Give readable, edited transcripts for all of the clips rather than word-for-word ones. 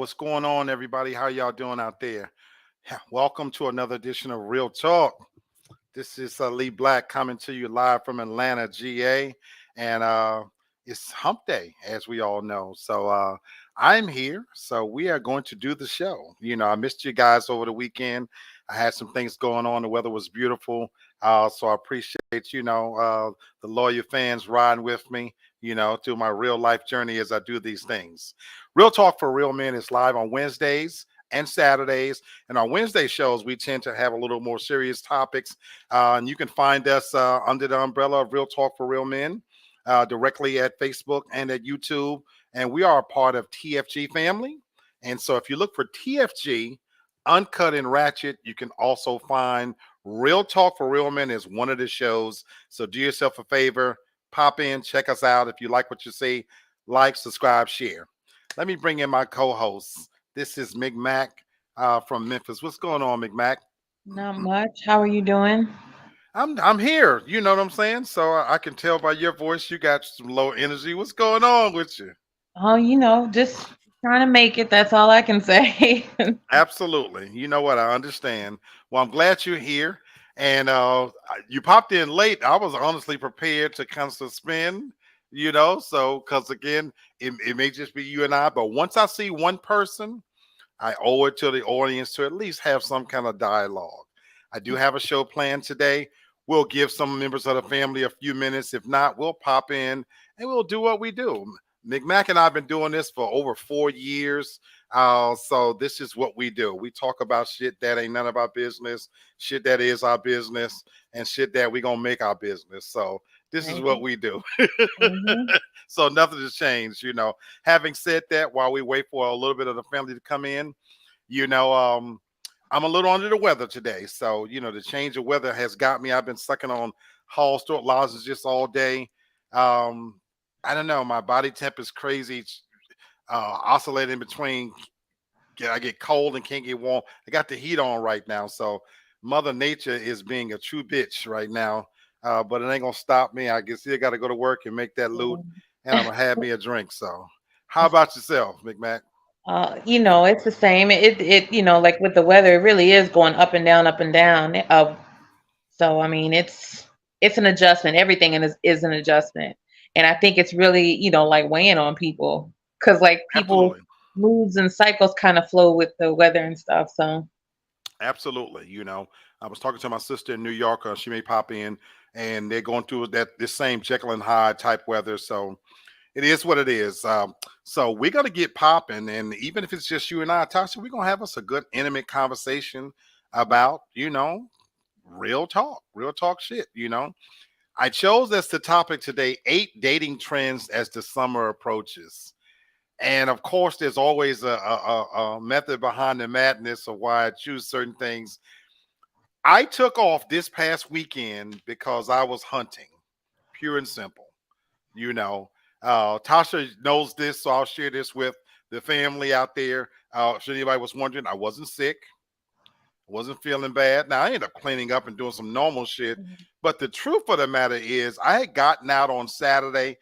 what's going on, everybody? How y'all doing out there? Yeah, welcome to another edition of Real Talk. This is Lee Black coming to you live from Atlanta, GA, and it's Hump Day, as we all know. So I'm here, so we are going to do the show. I missed you guys over the weekend. I had some things going on. The weather was beautiful, so I appreciate the loyal fans riding with me. Through my real life journey as I do these things. Real Talk for Real Men is live on Wednesdays and Saturdays. And our Wednesday shows, we tend to have a little more serious topics. And you can find us under the umbrella of Real Talk for Real Men directly at Facebook and at YouTube. And we are a part of TFG family. And so if you look for TFG, Uncut and Ratchet, you can also find Real Talk for Real Men is one of the shows. So do yourself a favor. Pop in, check us out. If you like what you see, like, subscribe, share. Let me bring in my co-hosts. This is McMac from Memphis. What's going on, McMac? Not much. How are you doing? I'm here. You know what I'm saying? So I can tell by your voice you got some low energy. What's going on with you? Oh, just trying to make it. That's all I can say. Absolutely. You know what? I understand. Well, I'm glad you're here. And you popped in late. I was honestly prepared to kind of suspend, so because again, it may just be you and I. But once I see one person, I owe it to the audience to at least have some kind of dialogue. I do have a show planned today. We'll give some members of the family a few minutes. If not, we'll pop in and we'll do what we do. McMac and I have been doing this for over 4 years. So this is what we do. We talk about shit that ain't none of our business, shit that is our business, and shit that we gonna make our business. So this is what Mhm. we do. Mhm. So nothing has changed. Having said that, while we wait for a little bit of the family to come in, you know, um, I'm a little under the weather today. So, the change of weather has got me. I've been sucking on Hall Store lozenges all day. Um, I don't know. My body temp is crazy. It's, oscillating between I get cold and can't get warm. I got the heat on right now. So Mother Nature is being a true bitch right now. But it ain't gonna stop me. I guess still gotta go to work and make that loot and I'm gonna have me a drink. So how about yourself, McMac? It's the same. Like with the weather, it really is going up and down, up and down. So I mean, it's an adjustment. Everything is an adjustment, and I think it's really, like weighing on people because like people Absolutely. moods and cycles kind of flow with the weather and stuff. So. Absolutely. I was talking to my sister in New York. She may pop in and they're going through this same Jekyll and Hyde type weather. So it is what it is. So we're gonna get popping, and even if it's just you and I, Tasha, we're gonna have us a good, intimate conversation about, real talk shit. I chose as the topic today 8 dating trends as the summer approaches, and of course, there's always a method behind the madness of why I choose certain things. I took off this past weekend because I was hunting, pure and simple. you know. Tasha knows this, so I'll share this with the family out there. If anybody was wondering, I wasn't sick, wasn't feeling bad. Now I ended up cleaning up and doing some normal shit, but the truth of the matter is, I had gotten out on Saturday,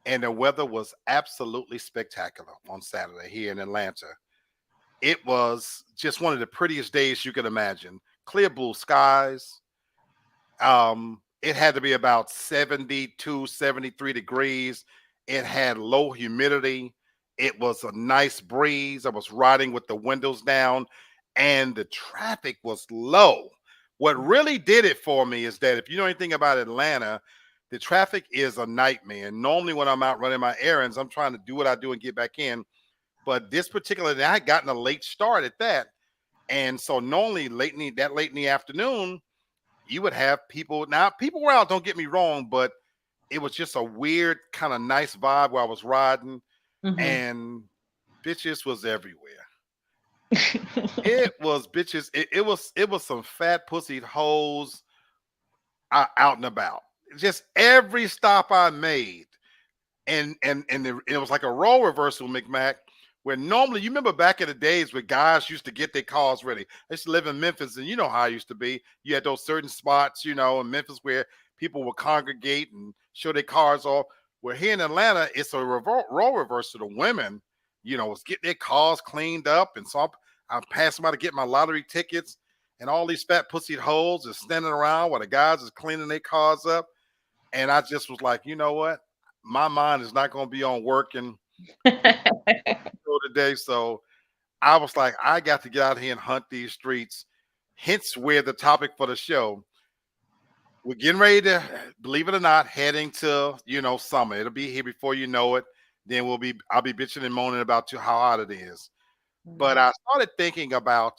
and the weather was absolutely spectacular on Saturday here in Atlanta. It was just one of the prettiest days you could imagine. Clear blue skies. It had to be about 72, 73 degrees. It had low humidity. It was a nice breeze. I was riding with the windows down and the traffic was low. What really did it for me is that if you know anything about Atlanta, the traffic is a nightmare. Normally, when I'm out running my errands, I'm trying to do what I do and get back in. But this particular day, I had gotten a late start at that. And so normally late in the afternoon, you would have people. Now, people were out, don't get me wrong, but it was just a weird kind of nice vibe where I was riding Hmm. and bitches was everywhere. It was bitches. It was some fat pussy hoes out and about. Just every stop I made, it was like a role reversal, McMac. Where normally, you remember back in the days where guys used to get their cars ready. I used to live in Memphis, and you know how I used to be. You had those certain spots, in Memphis where people would congregate and show their cars off. Where here in Atlanta, it's a role reversal. The women, was getting their cars cleaned up. And so I'm passing by to get my lottery tickets. And all these fat pussy hoes are standing around while the guys is cleaning their cars up. And I just was like, you know what? My mind is not going to be on working today. So I was like, I got to get out here and hunt these streets. Hence, where the topic for the show. We're getting ready to, believe it or not, heading to summer. It'll be here before you know it. Then I'll be bitching and moaning about how hot it is. But I started thinking about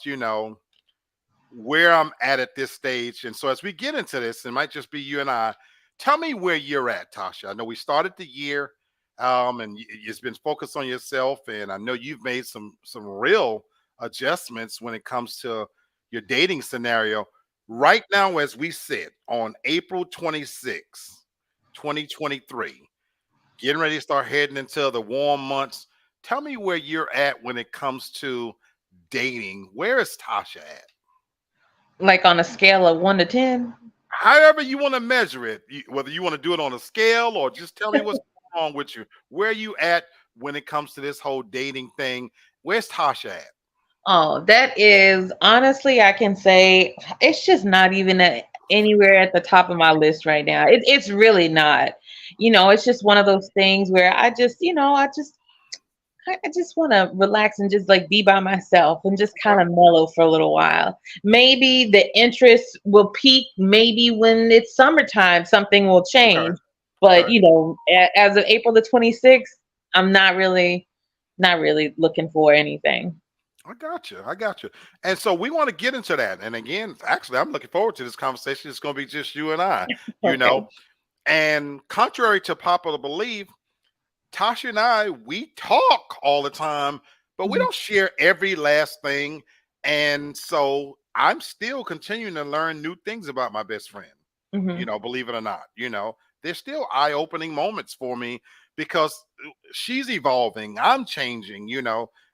where I'm at this stage. And so as we get into this, it might just be you and I. Tell me where you're at, Tasha. I know we started the year, and it's been focused on yourself, and I know you've made some real adjustments when it comes to your dating scenario. Right now, as we sit on April 26th, 2023, getting ready to start heading into the warm months. Tell me where you're at when it comes to dating. Where is Tasha at? Like on a scale of 1 to 10. However you want to measure it, whether you want to do it on a scale or just tell me what's going on with you. Where are you at when it comes to this whole dating thing? Where's Tasha at? Oh, that is honestly, I can say it's just not even anywhere at the top of my list right now. It's really not. It's just one of those things where I just want to relax and just like be by myself and just kind Okay. of mellow for a little while. Maybe the interest will peak. Maybe when it's summertime, something will Okay. change. But Okay. as of April the 26th, I'm not really looking for anything. I got you. I got you. And so we want to get into that. And again, actually, I'm looking forward to this conversation. It's going to be just you and I, you Okay. know. And contrary to popular belief, Tasha and I, we talk all the time, but we Mhm. don't share every last thing. And so I'm still continuing to learn new things about my best friend, Mhm. believe it or not. There's still eye opening moments for me because she's evolving, I'm changing.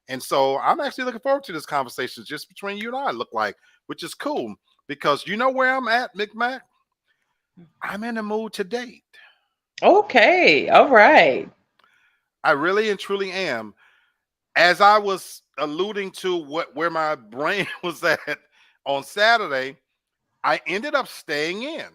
And so I'm actually looking forward to this conversation just between you and I, look like, which is cool because you know where I'm at, Micmac? I'm in the mood to date. Okay. All right. I really and truly am. As I was alluding to where my brain was at on Saturday, I ended up staying in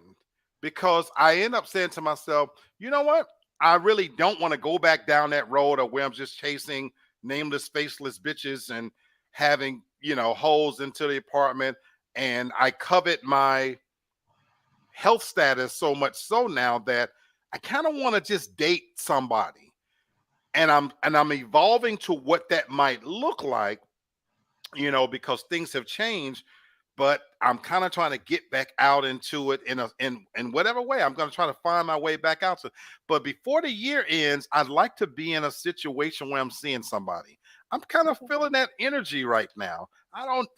because I ended up saying to myself, you know what? I really don't want to go back down that road of where I'm just chasing nameless, faceless bitches and having, holes into the apartment. And I covet my health status so much so now that I kind of want to just date somebody. And I'm evolving to what that might look like, because things have changed. But I'm kind of trying to get back out into it in whatever way. I'm going to try to find my way back out to. But before the year ends, I'd like to be in a situation where I'm seeing somebody. I'm kind of feeling that energy right now.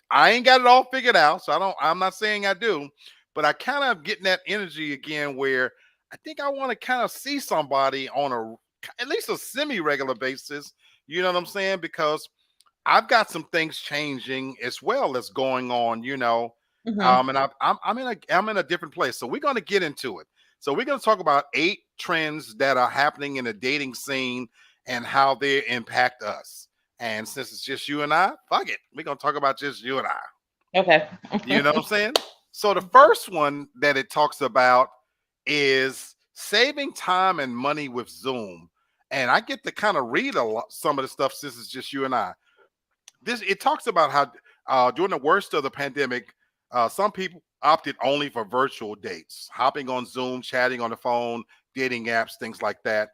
I ain't got it all figured out, so I'm not saying I do, but I kind of getting that energy again where I think I want to kind of see somebody on at least a semi-regular basis. You know what I'm saying? Because I've got some things changing as well as going on. Mhm. And I'm in a different place. So we're going to get into it. So we're going to talk about 8 trends that are happening in the dating scene and how they impact us. And since it's just you and I, fuck it, we're going to talk about just you and I. Okay. You know what I'm saying? So the first one that it talks about is saving time and money with Zoom. And I get to kind of read some of the stuff since it's just you and I. It talks about how during the worst of the pandemic, some people opted only for virtual dates, hopping on Zoom, chatting on the phone, dating apps, things like that.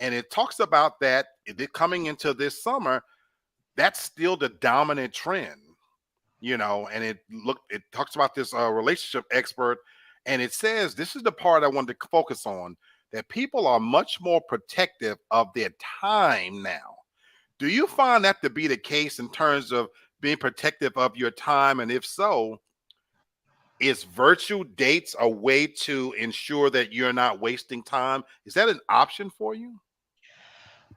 And it talks about that coming into this summer, that's still the dominant trend. And it talks about this relationship expert, and it says this is the part I wanted to focus on, that people are much more protective of their time now. Do you find that to be the case in terms of being protective of your time? And if so, is virtual dates a way to ensure that you're not wasting time? Is that an option for you?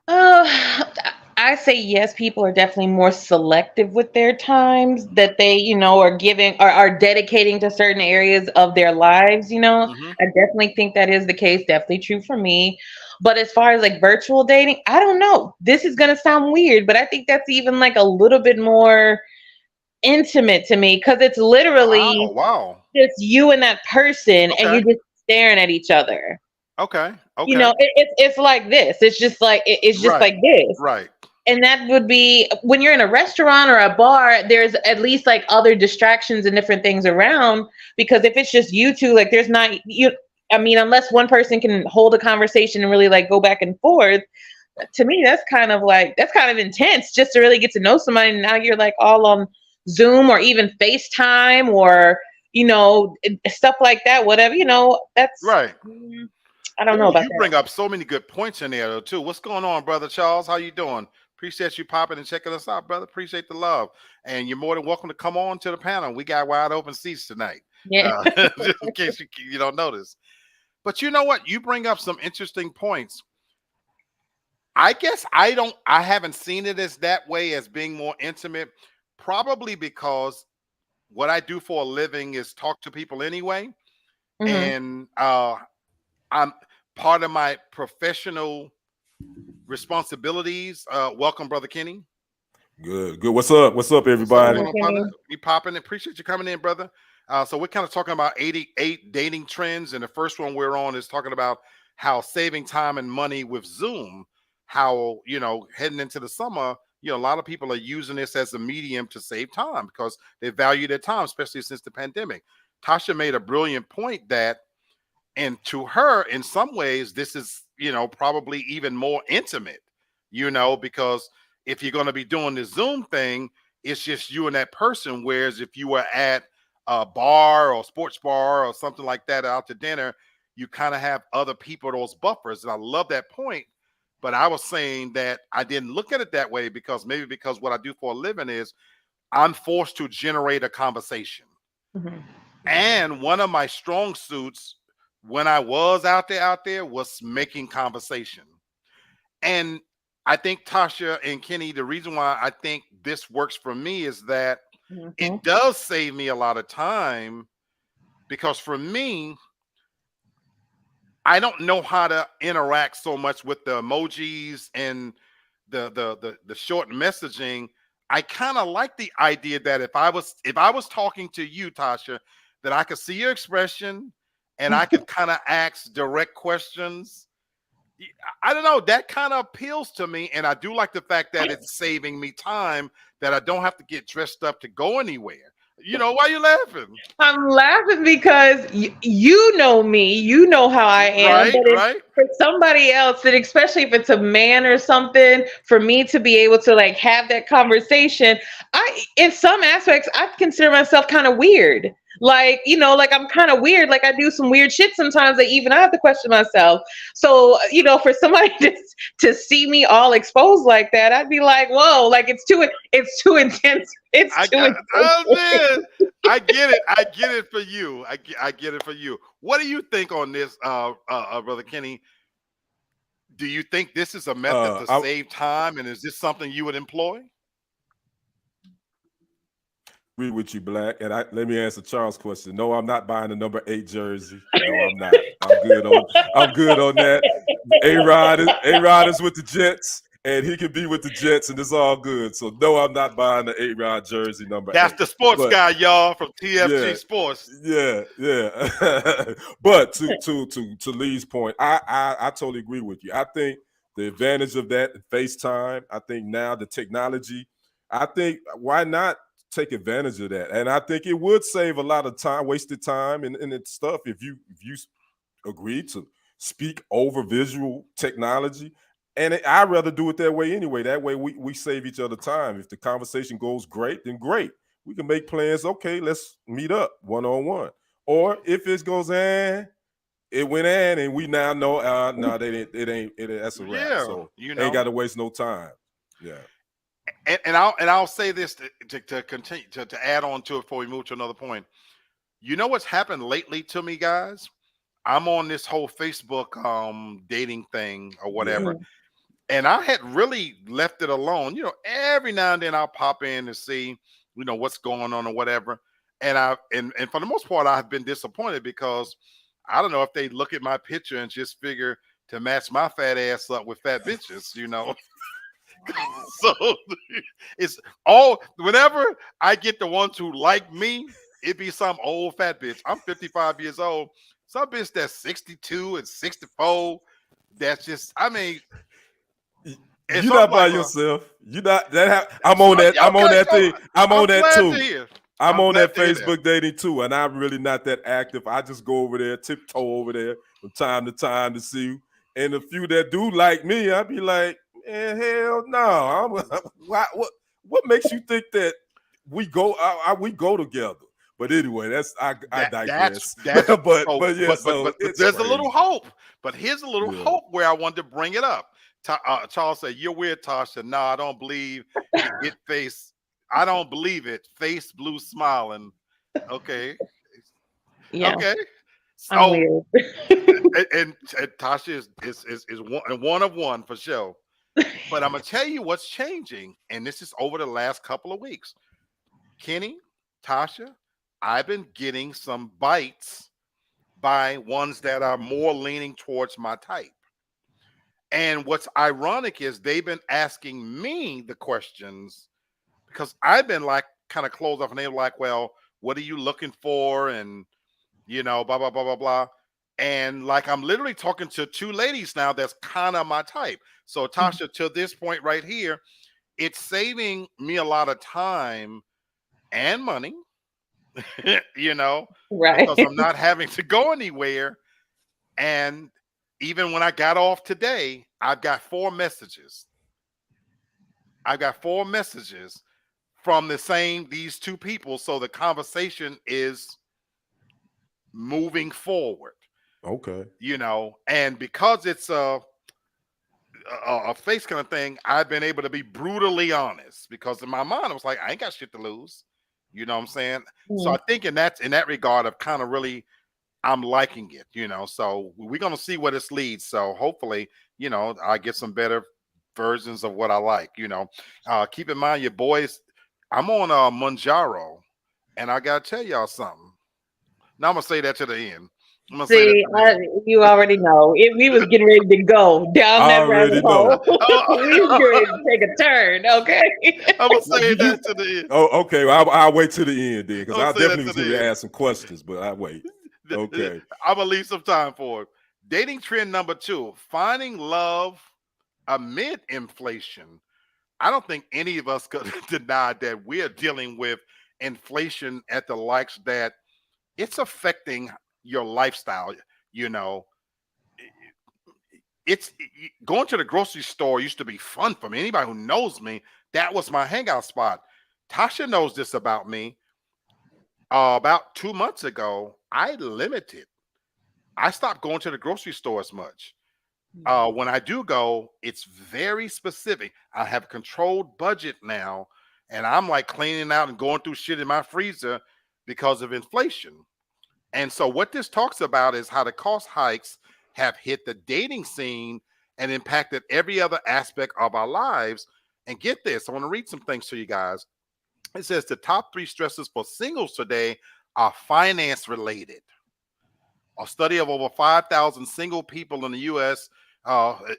Uh, I say yes. People are definitely more selective with their times that they, are giving or are dedicating to certain areas of their lives. Hmm. I definitely think that is the case. Definitely true for me. But as far as like virtual dating, I don't know. This is gonna sound weird, but I think that's even like a little bit more intimate to me because it's Wow, literally wow. just you and that person, and Okay, you're just staring at each other. okay, You okay. know, it's like this. It's just like it's just Right, like this. right, And that would be when you're in a restaurant or a bar, there's at least like other distractions and different things around. Because if it's just you two, like there's not you. I mean, unless one person can hold a conversation and really like go back and forth, to me, that's kind of intense just to really get to know somebody. And now you're like all on Zoom or even FaceTime or stuff like that. Whatever that's right. I don't know Oh, about you that. bring up so many good points in there though, too. What's going on, brother Charles? How you doing? Appreciate you popping and checking us out, brother. Appreciate the love, and you're more than welcome to come on to the panel. We got wide open seats tonight, Yeah. just in case you don't notice. But you know what? You bring up some interesting points. I guess I haven't seen it as that way as being more intimate, probably because what I do for a living is talk to people anyway, Hmm. and I'm part of my professional responsibilities. Welcome, brother Kenny. Good, good. What's up? What's up, What's up Hey, everybody? going on, brother? McKinney. We popping. Appreciate you coming in, brother. So we're kind of talking about 88 dating trends, and the first one we're on is talking about how saving time and money with Zoom. How heading into the summer, a lot of people are using this as a medium to save time because they value their time, especially since the pandemic. Tasha made a brilliant point that, and to her, in some ways, this is probably even more intimate, because if you're going to be doing the Zoom thing, it's just you and that person. Whereas if you were at a bar or sports bar or something like that out to dinner, you kind of have other people, those buffers. And I love that point. But I was saying that I didn't look at it that way because maybe because what I do for a living is I'm forced to generate a conversation. Hmm. And one of my strong suits when I was out there was making conversation. And I think Tasha and Kenny, the reason why I think this works for me is that Hmm. it does save me a lot of time because for me, I don't know how to interact so much with the emojis and the short messaging. I kind of like the idea that if I was talking to you, Tasha, that I could see your expression and I could kind of ask direct questions. Y- I don't know. That kind of appeals to me, and I do like the fact that it's saving me time that I don't have to get dressed up to go anywhere. Why you laughing? I'm laughing because you know me, you know how I am. Right, But if right. for somebody else, that especially if it's a man or something, for me to be able to like have that conversation, in some aspects, I consider myself kind of weird. Like, like I'm kind of weird. Like I do some weird shit sometimes that even I have to question myself. So, for somebody to see me all exposed like that, I'd be like, whoa, like it's too intense. It's I too got intense. oh man. I get it. I get it for you. I get it for you. What do you think on this, brother Kenny? Do you think this is a method to I save time, and is this something you would employ? agree with you, Black. And let me answer Charles' question. No, I'm not buying the number 8 jersey. No, I'm not. I'm good on that. A Rod is with the Jets, and he can be with the Jets, and it's all good. So no, I'm not buying the A Rod jersey number That's 8. the sports But guy, y'all, from TFG yeah, Sports. yeah. But to Lee's point, I totally agree with you. I think the advantage of that FaceTime, I think now the technology, I think why not take advantage of that? And I think it would save a lot of time, wasted time and it's stuff if you agree to speak over visual technology. And I'd rather do it that way anyway. That way we save each other time. If the conversation goes great, then great. We can make plans. Okay, let's meet up one on one. Or if it goes it went and we now know no, that's a wrap. Yeah, So ain't got know. to waste no time. Yeah. And I'll say this to continue to add on to it before we move to another point. You know what's happened lately to me, guys? I'm on this whole Facebook dating thing or Yeah. whatever. And I had really left it alone. Every now and then I'll pop in and see, what's going on or whatever. And for the most part, I've been disappointed because I don't know if they look at my picture and just figure to match my fat ass up with fat bitches, So it's all whenever I get the ones who like me, it be some old fat bitch. I'm 55 years old. Some bitch that's 62 and 64. That's just, I mean, and You're so I'm not by like, well, yourself. You're not that. I'm so, on that. I'm on okay, that so thing. I'm I'm on that glad to too. hear. I'm I'm on glad that to hear that. Facebook dating too, and I'm really not that active. I just go over there, tiptoe over there from time to time to see. And the few that do like me, I be like, man, hell no. What makes you think that we go together? But anyway, I digress. That's so, but yeah, so but it's there's a little crazy. hope. But here's a little Yeah. hope where I wanted to bring it up. Charles said, "You're weird, Tasha." No, I don't believe it. Face, I don't believe it. Face blue smiling. Okay, Yeah, okay. I'm So weird. and Tasha is one of one for sure. But I'm gonna tell you what's changing, and this is over the last couple of weeks. Kenny, Tasha, I've been getting some bites by ones that are more leaning towards my type. And what's ironic is they've been asking me the questions because I've been like kind of closed off and they're like, well, what are you looking for? And blah, blah, blah, blah, blah. And like I'm literally talking to two ladies now that's kind of my type. So Tasha, to this point right here, it's saving me a lot of time and money, Right. because I'm not having to go anywhere. And even when I got off today, I've got four messages. I got four messages from these two people. So the conversation is moving forward, Okay. and because it's a face kind of thing, I've been able to be brutally honest because in my mind, I was like, I ain't got shit to lose. You know what I'm saying? So I think in that regard of kind of really, I'm liking it, so we're going to see where this leads. So hopefully, I get some better versions of what I like, keep in mind your boys, I'm on Manjaro and I got to tell y'all something. Now I'm going to say that to the end. I'm going to say that See, to the end. you already know. We was getting ready to go down I that rabbit already know. hole. We was getting ready to take a turn, okay? I'm going to Well, say that to the end. Oh, okay. Well, I'll wait to the end then, because I'm going I to say that definitely to was going the to end. ask some questions, but I wait. Okay. I'm going to leave some time for it. Dating trend number 2, finding love amid inflation. I don't think any of us could deny that we're dealing with inflation at the likes that it's affecting your lifestyle. You know, it's going to the grocery store used to be fun for me. Anybody who knows me, that was my hangout spot. Tasha knows this about me. About 2 months ago, I stopped going to the grocery store as much. When I do go, it's very specific. I have a controlled budget now, and I'm like cleaning out and going through shit in my freezer because of inflation. And so, what this talks about is how the cost hikes have hit the dating scene and impacted every other aspect of our lives. And get this, I want to read some things to you guys. It says the top 3 stresses for singles today are finance related. A study of over 5,000 single people in the U.S.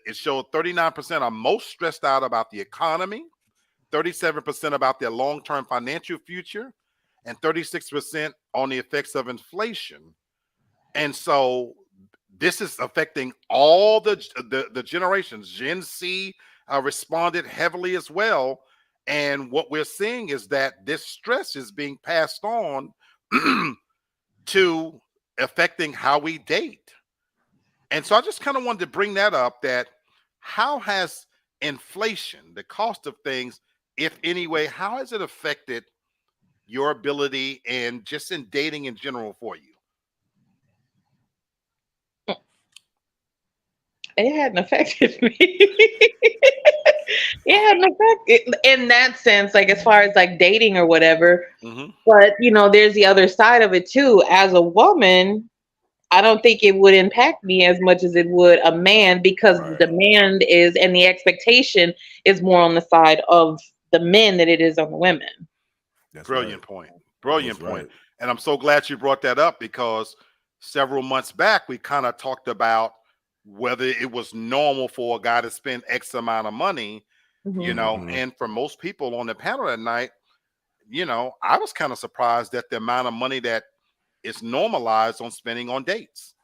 It showed 39% are most stressed out about the economy, 37% about their long-term financial future, and 36% on the effects of inflation. And so this is affecting all the generations. Gen Z responded heavily as well. And what we're seeing is that this stress is being passed on to affecting how we date. And so I just kind of wanted to bring that up, that how has inflation, the cost of things, if any way, how has it affected your ability and just in dating in general for you? It hadn't affected me. It hadn't affected in that sense, like as far as like dating or whatever. Mm-hmm. But there's the other side of it too. As a woman, I don't think it would impact me as much as it would a man, because the Right. demand is and the expectation is more on the side of the men than it is on the women. That's right. Brilliant point. That Brilliant is point. right. And I'm so glad you brought that up because several months back, we kind of talked about whether it was normal for a guy to spend X amount of money, Mhm. and for most people on the panel that night, I was kind of surprised at the amount of money that is normalized on spending on dates,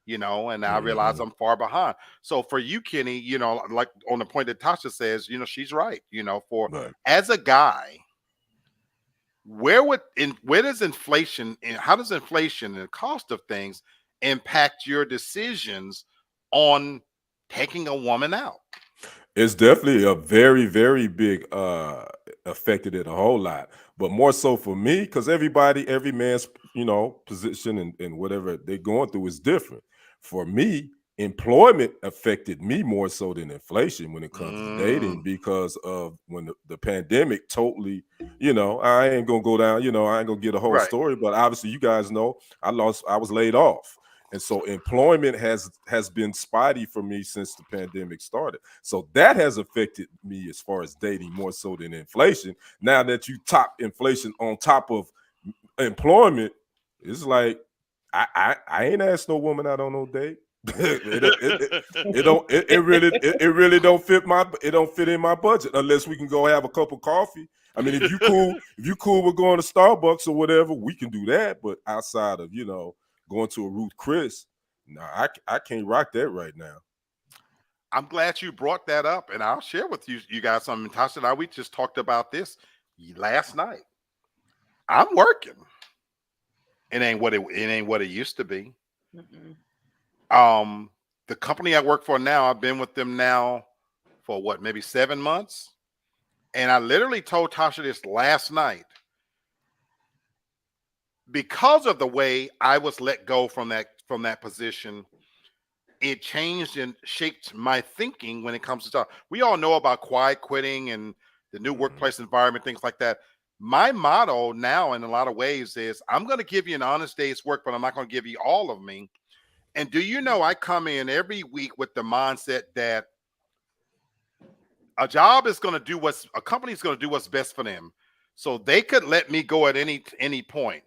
and I realize Mhm. I'm far behind. So for you, Kenny, like on the point that Tasha says, she's right, for Right. as a guy, where does inflation and how does inflation and the cost of things impact your decisions on taking a woman out? It's definitely a very, very big affected it a whole lot. But more so for me, because every man's, position and whatever they're going through is different. For me, employment affected me more so than inflation when it comes to dating, Mm, because of when the pandemic totally, I ain't gonna go down, I ain't gonna get a whole right. story, but obviously you guys know I was laid off. And so employment has been spotty for me since the pandemic started. So that has affected me as far as dating more so than inflation. Now that you top inflation on top of employment, it's like I ain't asked no woman out on no date. It really don't fit in my budget unless we can go have a cup of coffee. I mean, if you cool with going to Starbucks or whatever, we can do that. But outside of going to a Ruth Chris, no, I can't rock that right now. I'm glad you brought that up, and I'll share with you guys something. Tasha and I, we just talked about this last night. I'm working. It ain't what it used to be. Mm-mm. Um, the company I work for now, I've been with them now for what, maybe 7 months. And I literally told Tasha this last night. Because of the way I was let go from that position, it changed and shaped my thinking when it comes to stuff. We all know about quiet quitting and the new Mhm. workplace environment, things like that. My motto now, in a lot of ways, is I'm going to give you an honest day's work, but I'm not going to give you all of me. And do you know, I come in every week with the mindset that a company is going to do what's best for them. So they could let me go at any point.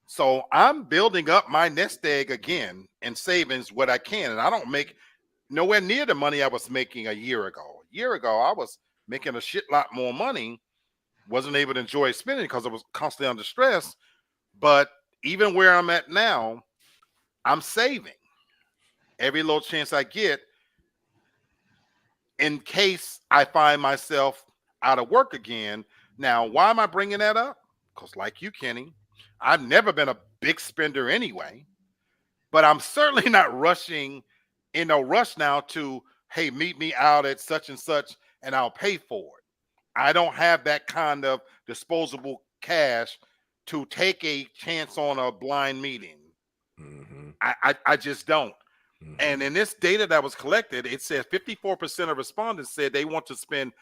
So I'm building up my nest egg again and savings what I can. And I don't make nowhere near the money I was making a year ago. A year ago, I was making a shit lot more money, wasn't able to enjoy spending because I was constantly under stress. But even where I'm at now, I'm saving every little chance I get in case I find myself out of work again. Now, why am I bringing that up? Because, like you, Kenny, I've never been a big spender anyway, but I'm certainly not rushing in no rush now to, hey, meet me out at such and such and I'll pay for it. I don't have that kind of disposable cash to take a chance on a blind meeting. Mhm. I just don't. Mhm. And in this data that was collected, it said 54% of respondents said they want to spend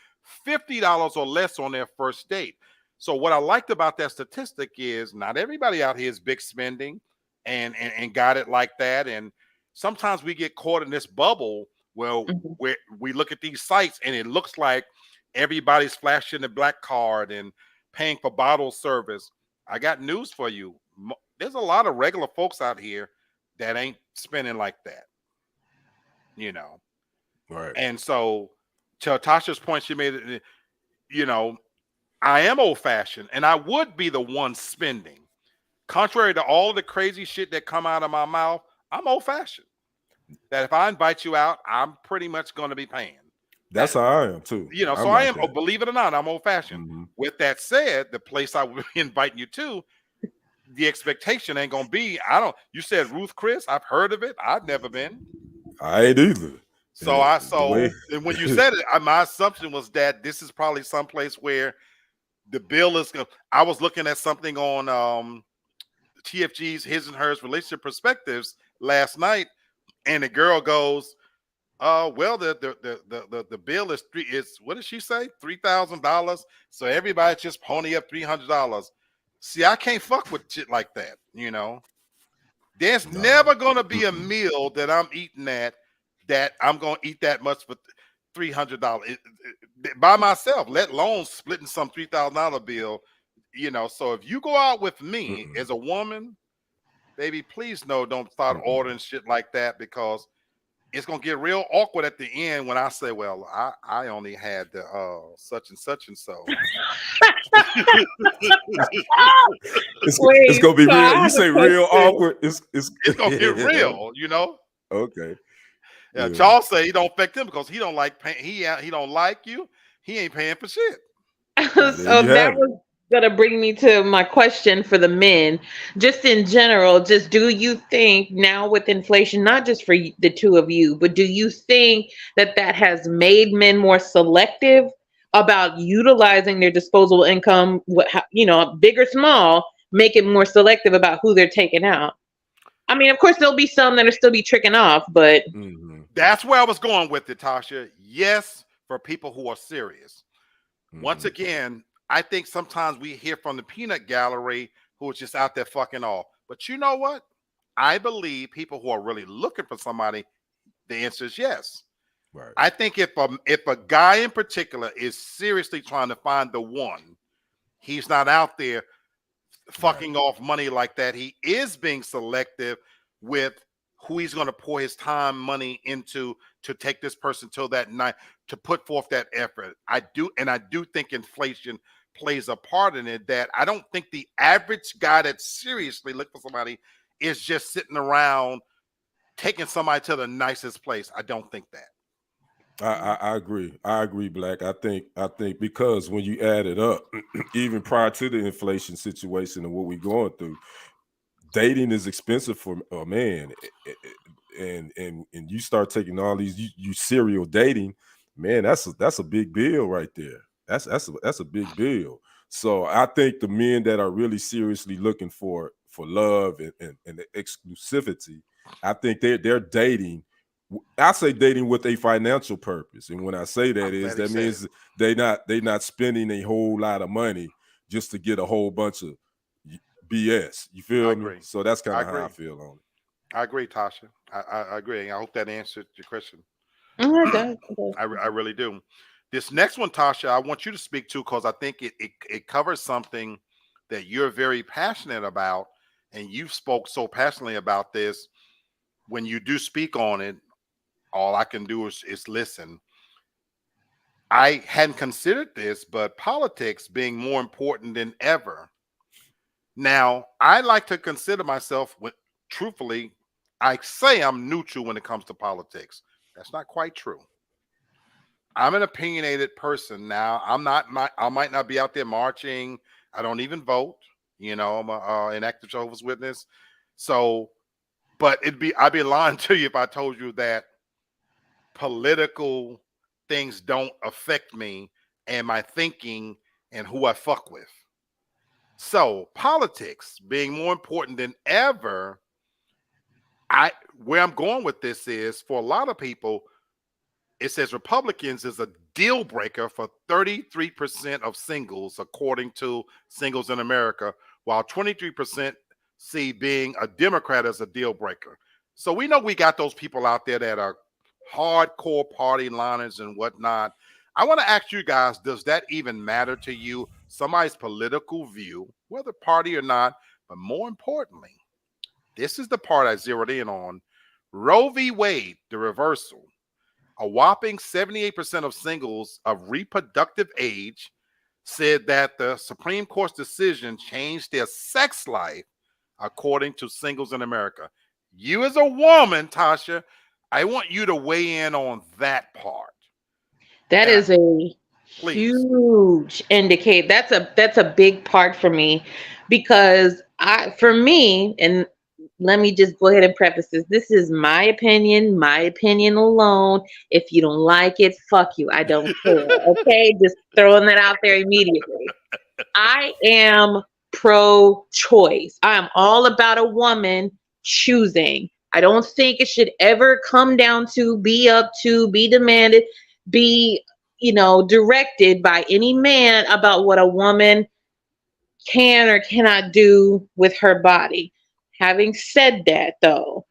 $50 or less on their first date. So what I liked about that statistic is not everybody out here is big spending and got it like that. And sometimes we get caught in this bubble Mhm. where we look at these sites and it looks like everybody's flashing the black card and paying for bottle service. I got news for you. There's a lot of regular folks out here that ain't spending like that, you know. Right. And so, to Tasha's point, she made it. You know, I am old fashioned, and I would be the one spending. Contrary to all the crazy shit that come out of my mouth, I'm old fashioned. That if I invite you out, I'm pretty much going to be paying. That's That how I am too. so I'm I like am. Oh, that. believe it or not, I'm old fashioned. Mhm. With that said, the place I will be inviting you to, the expectation ain't gonna be. I don't. You said Ruth Chris. I've heard of it. I've never been. I ain't either. So I The so way and when you said it, my assumption was that this is probably someplace where the bill is going. I was looking at something on TFG's His and Hers Relationship Perspectives last night, and the girl goes, well, the bill is what did she say? $3,000. So everybody just pony up $300. See, I can't fuck with shit like that, you know. There's no. never gonna be a Mm-mm. meal that I'm eating at that I'm gonna eat that much for $300 by myself, let alone splitting some $3,000 bill. So if you go out with me Mm-mm. as a woman, baby, please no, don't start Mm-mm. ordering shit like that because it's gonna get real awkward at the end when I say, "Well, I only had the such and such and so." It's Wait, gonna be so I real. You have a say real question. awkward. It's gonna get real, you know. Okay. Yeah, Yeah. Charles say he don't affect him because he don't like pay, he don't like you. He ain't paying for shit. There So you that have it. was gonna bring me to my question for the men. Just in general, just do you think now with inflation, not just for the two of you, but do you think that that has made men more selective about utilizing their disposable income? Big or small, make it more selective about who they're taking out. I mean, of course, there'll be some that'll still be tricking off, but Mm-hmm. That's where I was going with it, Tasha. Yes, for people who are serious. Once Mm-hmm. again, I think sometimes we hear from the peanut gallery who is just out there fucking off. But you know what? I believe people who are really looking for somebody, the answer is yes. Right. I think if a guy in particular is seriously trying to find the one, he's not out there Right. fucking off money like that. He is being selective with who he's going to pour his time, money into to take this person till that night to put forth that effort. I do think inflation plays a part in it. That I don't think the average guy that seriously look for somebody is just sitting around taking somebody to the nicest place. I don't think that. I agree. I agree, Black. I think because when you add it up, even prior to the inflation situation and what we're going through, dating is expensive for a man. And you start taking all these you serial dating, man, that's a big bill right there. That's a big bill. So I think the men that are really seriously looking for love and exclusivity, I think they're dating. I say dating with a financial purpose, and when I say that I'm is glad he that said it. means they not spending a whole lot of money just to get a whole bunch of BS. You I feel me? agree. So that's kind I of how I agree. feel on I agree, Tasha. I agree. I hope that answered your question. it does. It does. I really do. This next one, Tasha, I want you to speak to because I think it covers something that you're very passionate about, and you've spoke so passionately about this. When you do speak on it, all I can do is listen. I hadn't considered this, but politics being more important than ever. Now, I like to consider myself, truthfully, I say I'm neutral when it comes to politics. That's not quite true. I'm an opinionated person now. I might not be out there marching. I don't even vote. I'm an active Jehovah's Witness. So, but I'd be lying to you if I told you that political things don't affect me and my thinking and who I fuck with. So, politics being more important than ever. Where I'm going with this is for a lot of people, it says Republicans is a deal breaker for 33% of singles, according to Singles in America, while 23% see being a Democrat as a deal breaker. So we know we got those people out there that are hardcore party liners and whatnot. I want to ask you guys, does that even matter to you? Somebody's political view, whether party or not, but more importantly, this is the part I zeroed in on. Roe v. Wade, the reversal. A whopping 78% of singles of reproductive age said that the Supreme Court's decision changed their sex life, according to Singles in America. You, as a woman, Tasha, I want you to weigh in on that part. That And is a please, huge indicate. That's a big part for me because for me, and let me just go ahead and preface this. This is my opinion alone. If you don't like it, fuck you. I don't care. Okay, just throwing that out there immediately. I am pro-choice. I am all about a woman choosing. I don't think it should ever come down to be up to, be demanded, be, directed by any man about what a woman can or cannot do with her body. Having said that, though,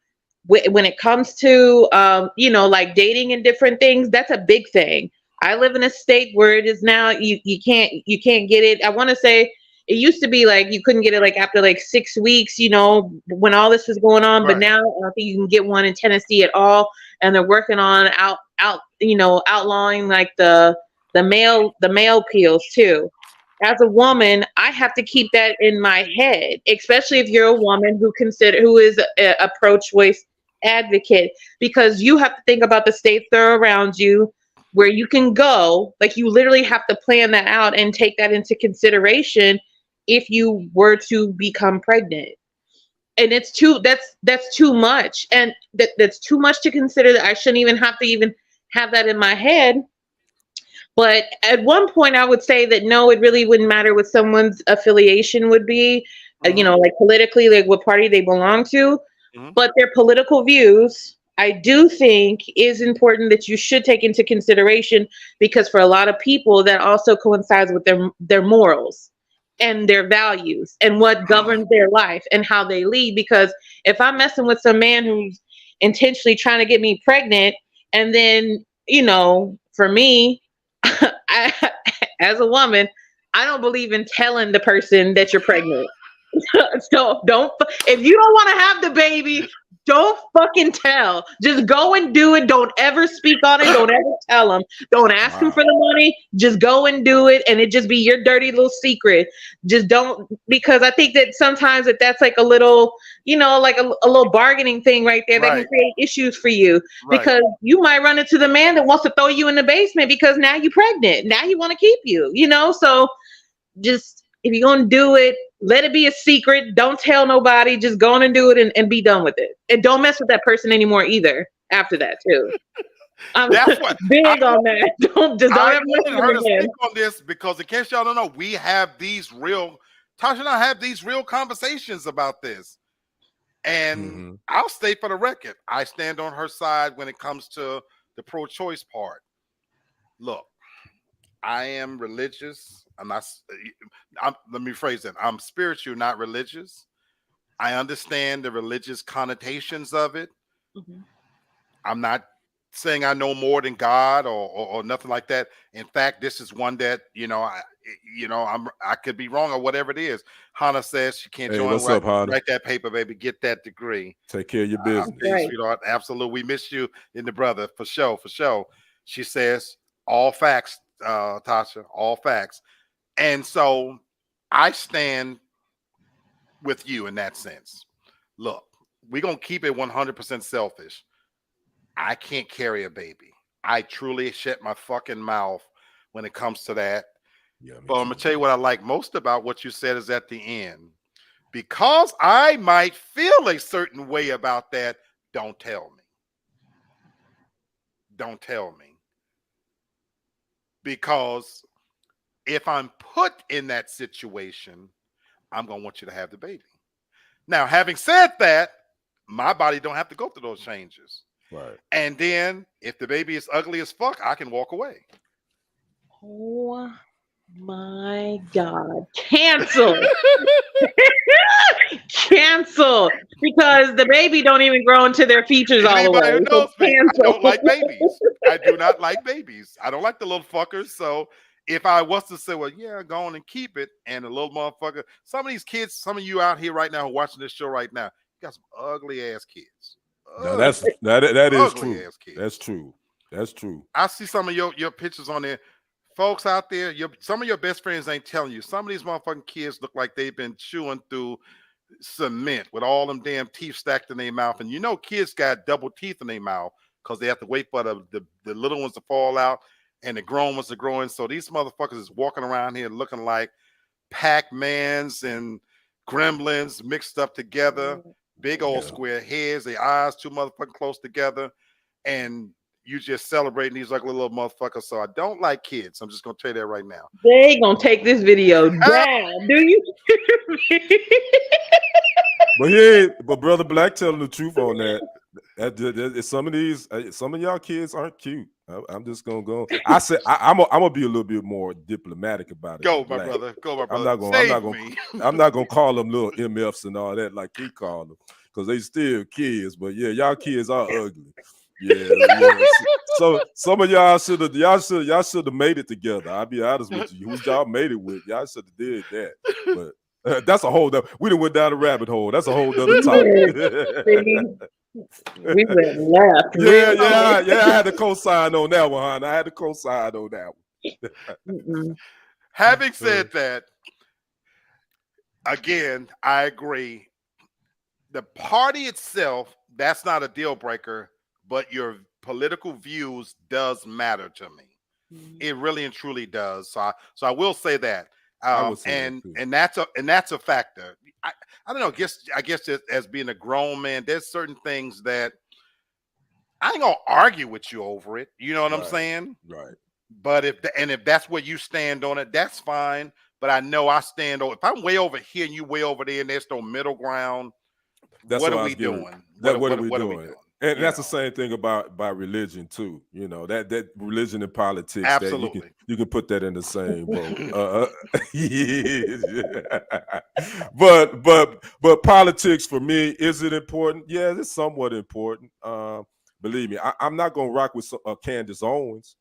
when it comes to like dating and different things, that's a big thing. I live in a state where it is now you can't get it. I want to say it used to be like you couldn't get it like after like 6 weeks, when all this was going on. But right. now I don't think you can get one in Tennessee at all. and they're working on outlawing like the male pills too. As a woman, I have to keep that in my head, especially if you're a woman who is a pro-choice advocate, because you have to think about the states that are around you where you can go. Like, you literally have to plan that out and take that into consideration if you were to become pregnant. And that's too much, and that's too much to consider. That I shouldn't even have that in my head. But at one point, I would say that no, it really wouldn't matter what someone's affiliation would be, like politically, like what party they belong to. But their political views, I do think, is important that you should take into consideration, because for a lot of people, that also coincides with their morals and their values and what governs their life and how they lead. Because if I'm messing with some man who's intentionally trying to get me pregnant, and then, for me, as a woman, I don't believe in telling the person that you're pregnant. So if you don't want to have the baby, don't fucking tell. Just go and do it. Don't ever speak on it. Don't ever tell them. Don't ask them for the money. Just go and do it, and it just be your dirty little secret. Just don't, because I think that sometimes that's like a little, like a little bargaining thing right there that can create issues for you, because you might run into the man that wants to throw you in the basement because now you're pregnant. Now he want to keep you, so just, if you're going to do it, let it be a secret. Don't tell nobody. Just go on and do it and be done with it. And don't mess with that person anymore either after that, too. I'm That's what big on that. Don't ever mess with her to again. speak on this, because in case y'all don't know, we have these Tasha and I have these real conversations about this. And I'll state for the record, I stand on her side when it comes to the pro-choice part. Look, I am religious. Let me phrase it. I'm spiritual, not religious. I understand the religious connotations of it. I'm not saying I know more than God or nothing like that. In fact, this is one that, I could be wrong or whatever it is. Hannah says she can't join. What's up, Hannah? Write that paper, baby. Get that degree. Take care of your business. Right. Sweetheart. Absolutely. We miss you in the brother, for sure, for sure. She says all facts, Tasha, all facts. And so I stand with you in that sense. Look, we're going to keep it 100% selfish. I can't carry a baby. I truly shut my fucking mouth when it comes to that. Yeah, but I'm going to tell you what I like most about what you said is at the end. Because I might feel a certain way about that, don't tell me. Don't tell me. Because if I'm put in that situation, I'm going to want you to have the baby. Now, having said that, my body don't have to go through those changes. Right. And then if the baby is ugly as fuck, I can walk away. Oh my God. Cancel. Cancel. Because the baby don't even grow into their features all the way. Who knows me, I don't like babies. I do not like babies. I don't like the little fuckers. So if I was to say, well, yeah, go on and keep it, and the little motherfucker, some of these kids, some of you out here right now who are watching this show right now, you got some ugly ass kids. No, that is true. That's true. That's true. I see some of your pictures on there. Folks out there, some of your best friends ain't telling you. Some of these motherfucking kids look like they've been chewing through cement with all them damn teeth stacked in their mouth. And kids got double teeth in their mouth because they have to wait for the little ones to fall out and the grown ones are growing. So these motherfuckers is walking around here looking like Pac-Mans and Gremlins mixed up together. Big old square heads, their eyes too motherfucking close together, and you just celebrating these ugly little motherfuckers. So I don't like kids. I'm just gonna tell you that right now. They gonna take this video down. Do you hear me? But Brother Black telling the truth on that. Some of y'all kids aren't cute. I'm just gonna go. I'm gonna be a little bit more diplomatic about it. Go, my brother. I'm not gonna call them little MFs and all that like he called them, because they still kids. But yeah, y'all kids are ugly. Yeah. So some of y'all should have made it together. I'll be honest with you. Who y'all made it with? Y'all should have did that. But that's a whole other. We done went down a rabbit hole. That's a whole other topic. We went left Yeah, real quick. yeah, yeah. I had to co-sign on that one, hon. I had to co-sign on that Mm-mm. Having one. said that, again, I agree. The party itself, that's not a deal breaker, but your political views does matter to me. It really and truly does. So I will say that. I would say that And too. that's a factor. I, I don't know. I guess just as being a grown man, there's certain things that I ain't gonna argue with you over it. You know what I'm Right, saying? right. But if that's where you stand on it, that's fine. But I know I stand on. If I'm way over here and you way over there, and there's no middle ground, That's what are what I we was getting. doing? That what are we What are we doing? doing? And You that's the know, same thing about religion too. You know that religion and politics that absolutely. you can put that in the same boat. But politics for me, is it important? Yeah, it's somewhat important. Believe me, I'm not gonna rock with Candace Owens.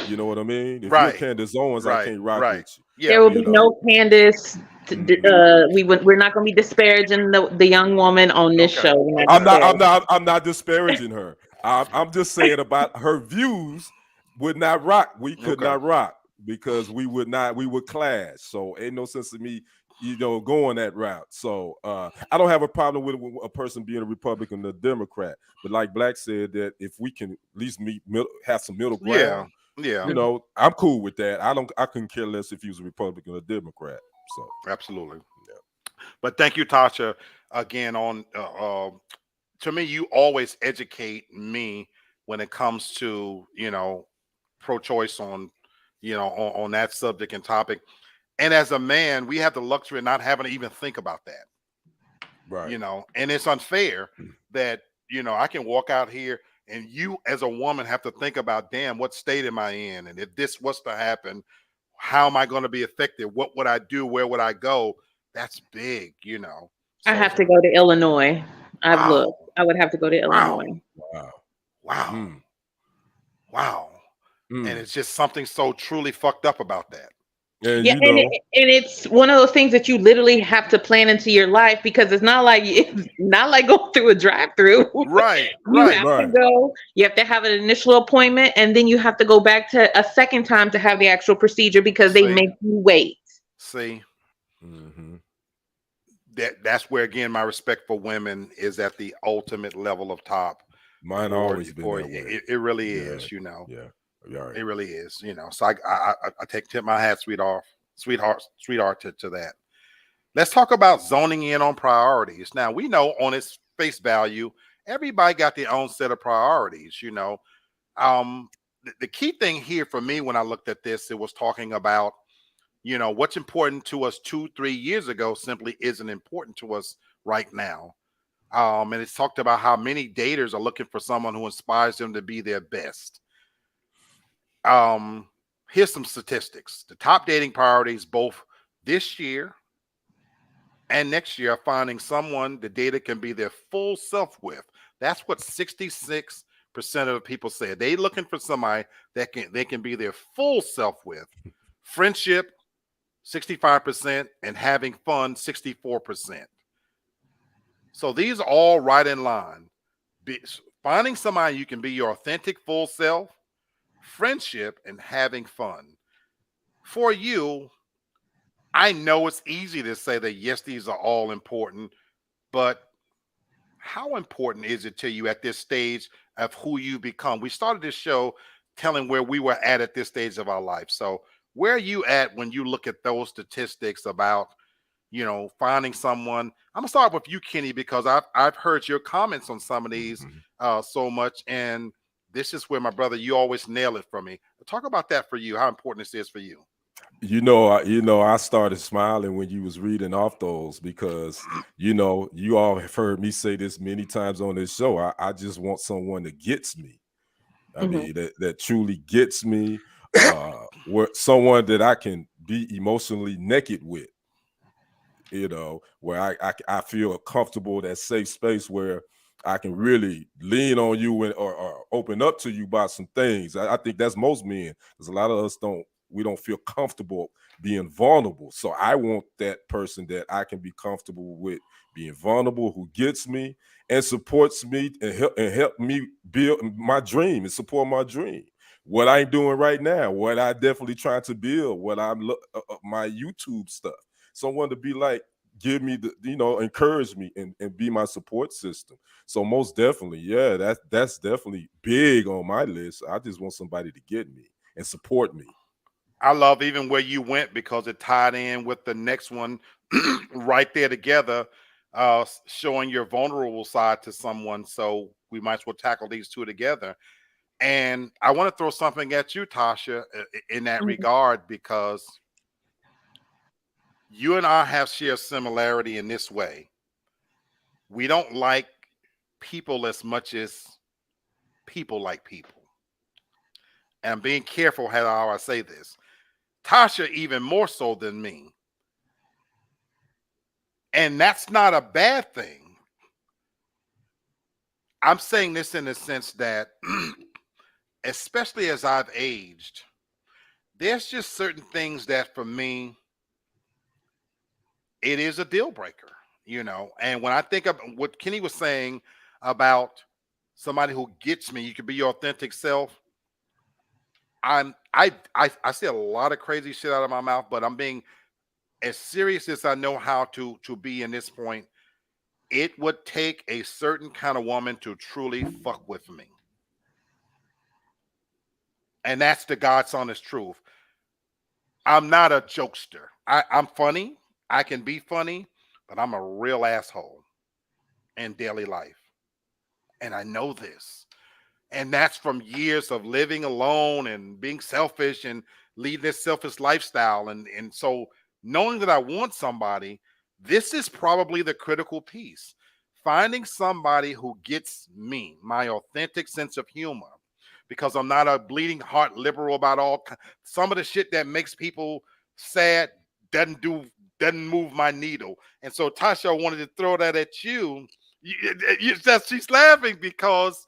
You know what I mean? If you're Right, Candace Owens, I right, can't rock right. with you. There Yeah, will You be know. no Candace. Mhm. We're not going to be disparaging the young woman on this okay, show. We're not I'm okay. not. disparaging. I'm not disparaging her. I'm just saying about her views would not rock. We could Okay. not rock because we would not. We would clash. So ain't no sense of me, going that route. So I don't have a problem with a person being a Republican or a Democrat. But like Black said, that if we can at least have some middle Yeah, ground, yeah, I'm cool with that. I couldn't care less if he was a Republican or Democrat. So absolutely. yeah. But thank you, Tasha, again. On to me, you always educate me when it comes to pro-choice on on that subject and topic. And as a man, we have the luxury of not having to even think about that. Right. And it's unfair that I can walk out here and you as a woman have to think about, damn, what state am I in, and if this was to happen, how am I going to be affected, what would I do, where would I go? That's big. I So have to go to Illinois. I've wow, looked. I would have to go to wow, Illinois. Wow. wow, Mm, wow. And mm. it's just something so truly fucked up about that. And Yeah, you and know, it's one of those things that you literally have to plan into your life because it's not like going through a drive-through. Right, You right. have to right. go. You have to have an initial appointment, and then you have to go back to a second time to have the actual procedure because they See, make you wait. see. Hmm. That's where again my respect for women is at the ultimate level of top. Mine For always been for that way. it really Yeah, is. yeah. You're right. It really is. So I tip my hat, sweetheart to that. Let's talk about zoning in on priorities. Now we know on its face value, everybody got their own set of priorities. The key thing here for me when I looked at this, it was talking about what's important to us 2 3 years ago simply isn't important to us right now. And it's talked about how many daters are looking for someone who inspires them to be their best. um Here's some statistics. The top dating priorities both this year and next year are finding someone the data can be their full self with. That's what 66% of the people say. They looking for somebody that they can be their full self with. Friendship 65%, and having fun 64%. So these are all right in line. Finding somebody you can be your authentic full self, friendship, and having fun. For you, I know it's easy to say that yes, these are all important, but how important is it to you at this stage of who you become? We started this show telling where we were at this stage of our life. So where are you at when you look at those statistics about finding someone? I'm gonna start with you, Kenny, because I've heard your comments on some of these Mhm. so much, and this is where my brother, you always nail it for me. Talk about that for you, how important this is for you. I started smiling when you was reading off those because you all have heard me say this many times on this show. I just want someone that gets me. I Hmm. mean, that truly gets me. Where someone that I can be emotionally naked with. Where I feel comfortable, that safe space where I can really lean on you or open up to you about some things. I think that's most men, because a lot of us don't feel comfortable being vulnerable. So I want that person that I can be comfortable with being vulnerable, who gets me and supports me and help me build my dream and support my dream. What I'm doing right now, what I definitely trying to build, what my YouTube stuff. Someone to be like, give me the, encourage me and be my support system. So most definitely, yeah, that's definitely big on my list. I just want somebody to get me and support me. I love even where you went because it tied in with the next one right there together, showing your vulnerable side to someone. So we might as well tackle these two together. And I want to throw something at you, Tasha, in that Mhm. regard, because you and I have shared similarity in this way. We don't like people as much as people like people. And I'm being careful how I say this. Tasha, even more so than me. And that's not a bad thing. I'm saying this in the sense that, especially as I've aged, there's just certain things that for me, it is a deal breaker, And when I think of what Kenny was saying about somebody who gets me, you can be your authentic self. I say a lot of crazy shit out of my mouth, but I'm being as serious as I know how to be in this point. It would take a certain kind of woman to truly fuck with me. And that's the God's honest truth. I'm not a jokester. I'm funny. I can be funny, but I'm a real asshole in daily life. And I know this. And that's from years of living alone and being selfish and leading this selfish lifestyle. And so knowing that I want somebody, this is probably the critical piece. Finding somebody who gets me, my authentic sense of humor, because I'm not a bleeding heart liberal about some of the shit that makes people sad doesn't move my needle. And so Tasha, I wanted to throw that at you. She's laughing because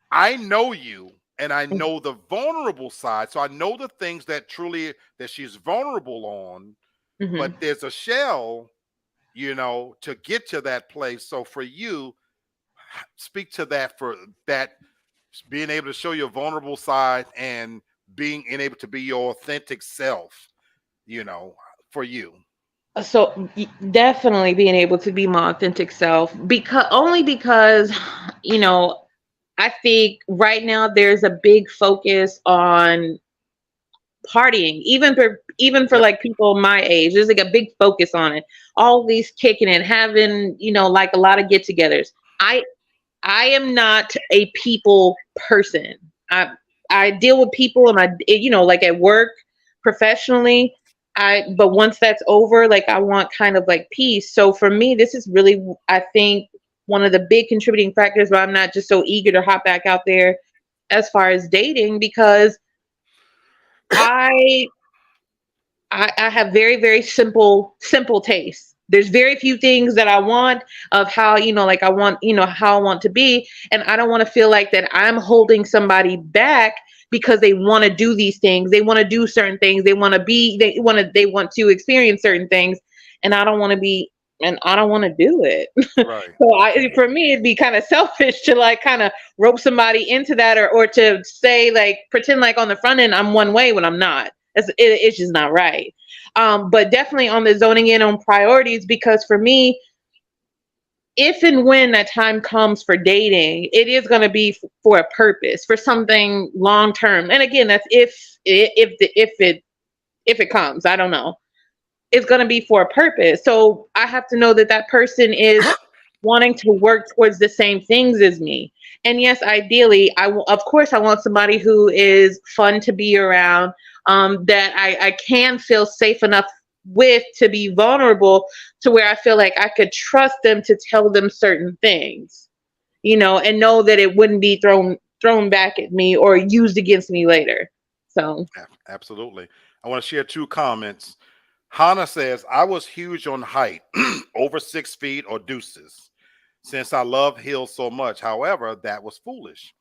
I know you and I know the vulnerable side. So I know the things that truly that she's vulnerable on, Mhm. but there's a shell, to get to that place. So for you, speak to that, for that being able to show your vulnerable side and being able to be your authentic self, you know, for you. So definitely being able to be my authentic self, because you know I think right now there's a big focus on partying, even for Yep. like people my age. There's like a big focus on it. All these kicking and having, like a lot of get-togethers. I am not a people person. I I deal with people and like at work, professionally. But once that's over, like I want kind of like peace. So for me, this is really, I think, one of the big contributing factors why I'm not just so eager to hop back out there as far as dating, because I I have very, very simple tastes. There's very few things that I want of how, like I want, how I want to be. And I don't want to feel like that I'm holding somebody back because they want to do these things. They want to do certain things. They want to experience certain things. And I don't want to be, and I don't want to do it. Right. For me, it'd be kind of selfish to like kind of rope somebody into that, or to say like, pretend like on the front end I'm one way when I'm not. It's just not right. But definitely on the zoning in on priorities, because for me, if and when that time comes for dating, it is going to be for a purpose, for something long term. And again, that's if it comes. I don't know. It's going to be for a purpose. So I have to know that that person is wanting to work towards the same things as me. And yes, ideally, of course, I want somebody who is fun to be around, that I can feel safe enough with to be vulnerable, to where I feel like I could trust them to tell them certain things, and know that it wouldn't be thrown back at me or used against me later. So, Absolutely. I want to share two comments. Hannah says, I was huge on height, over 6 feet or deuces, since I love heels so much. However, that was foolish.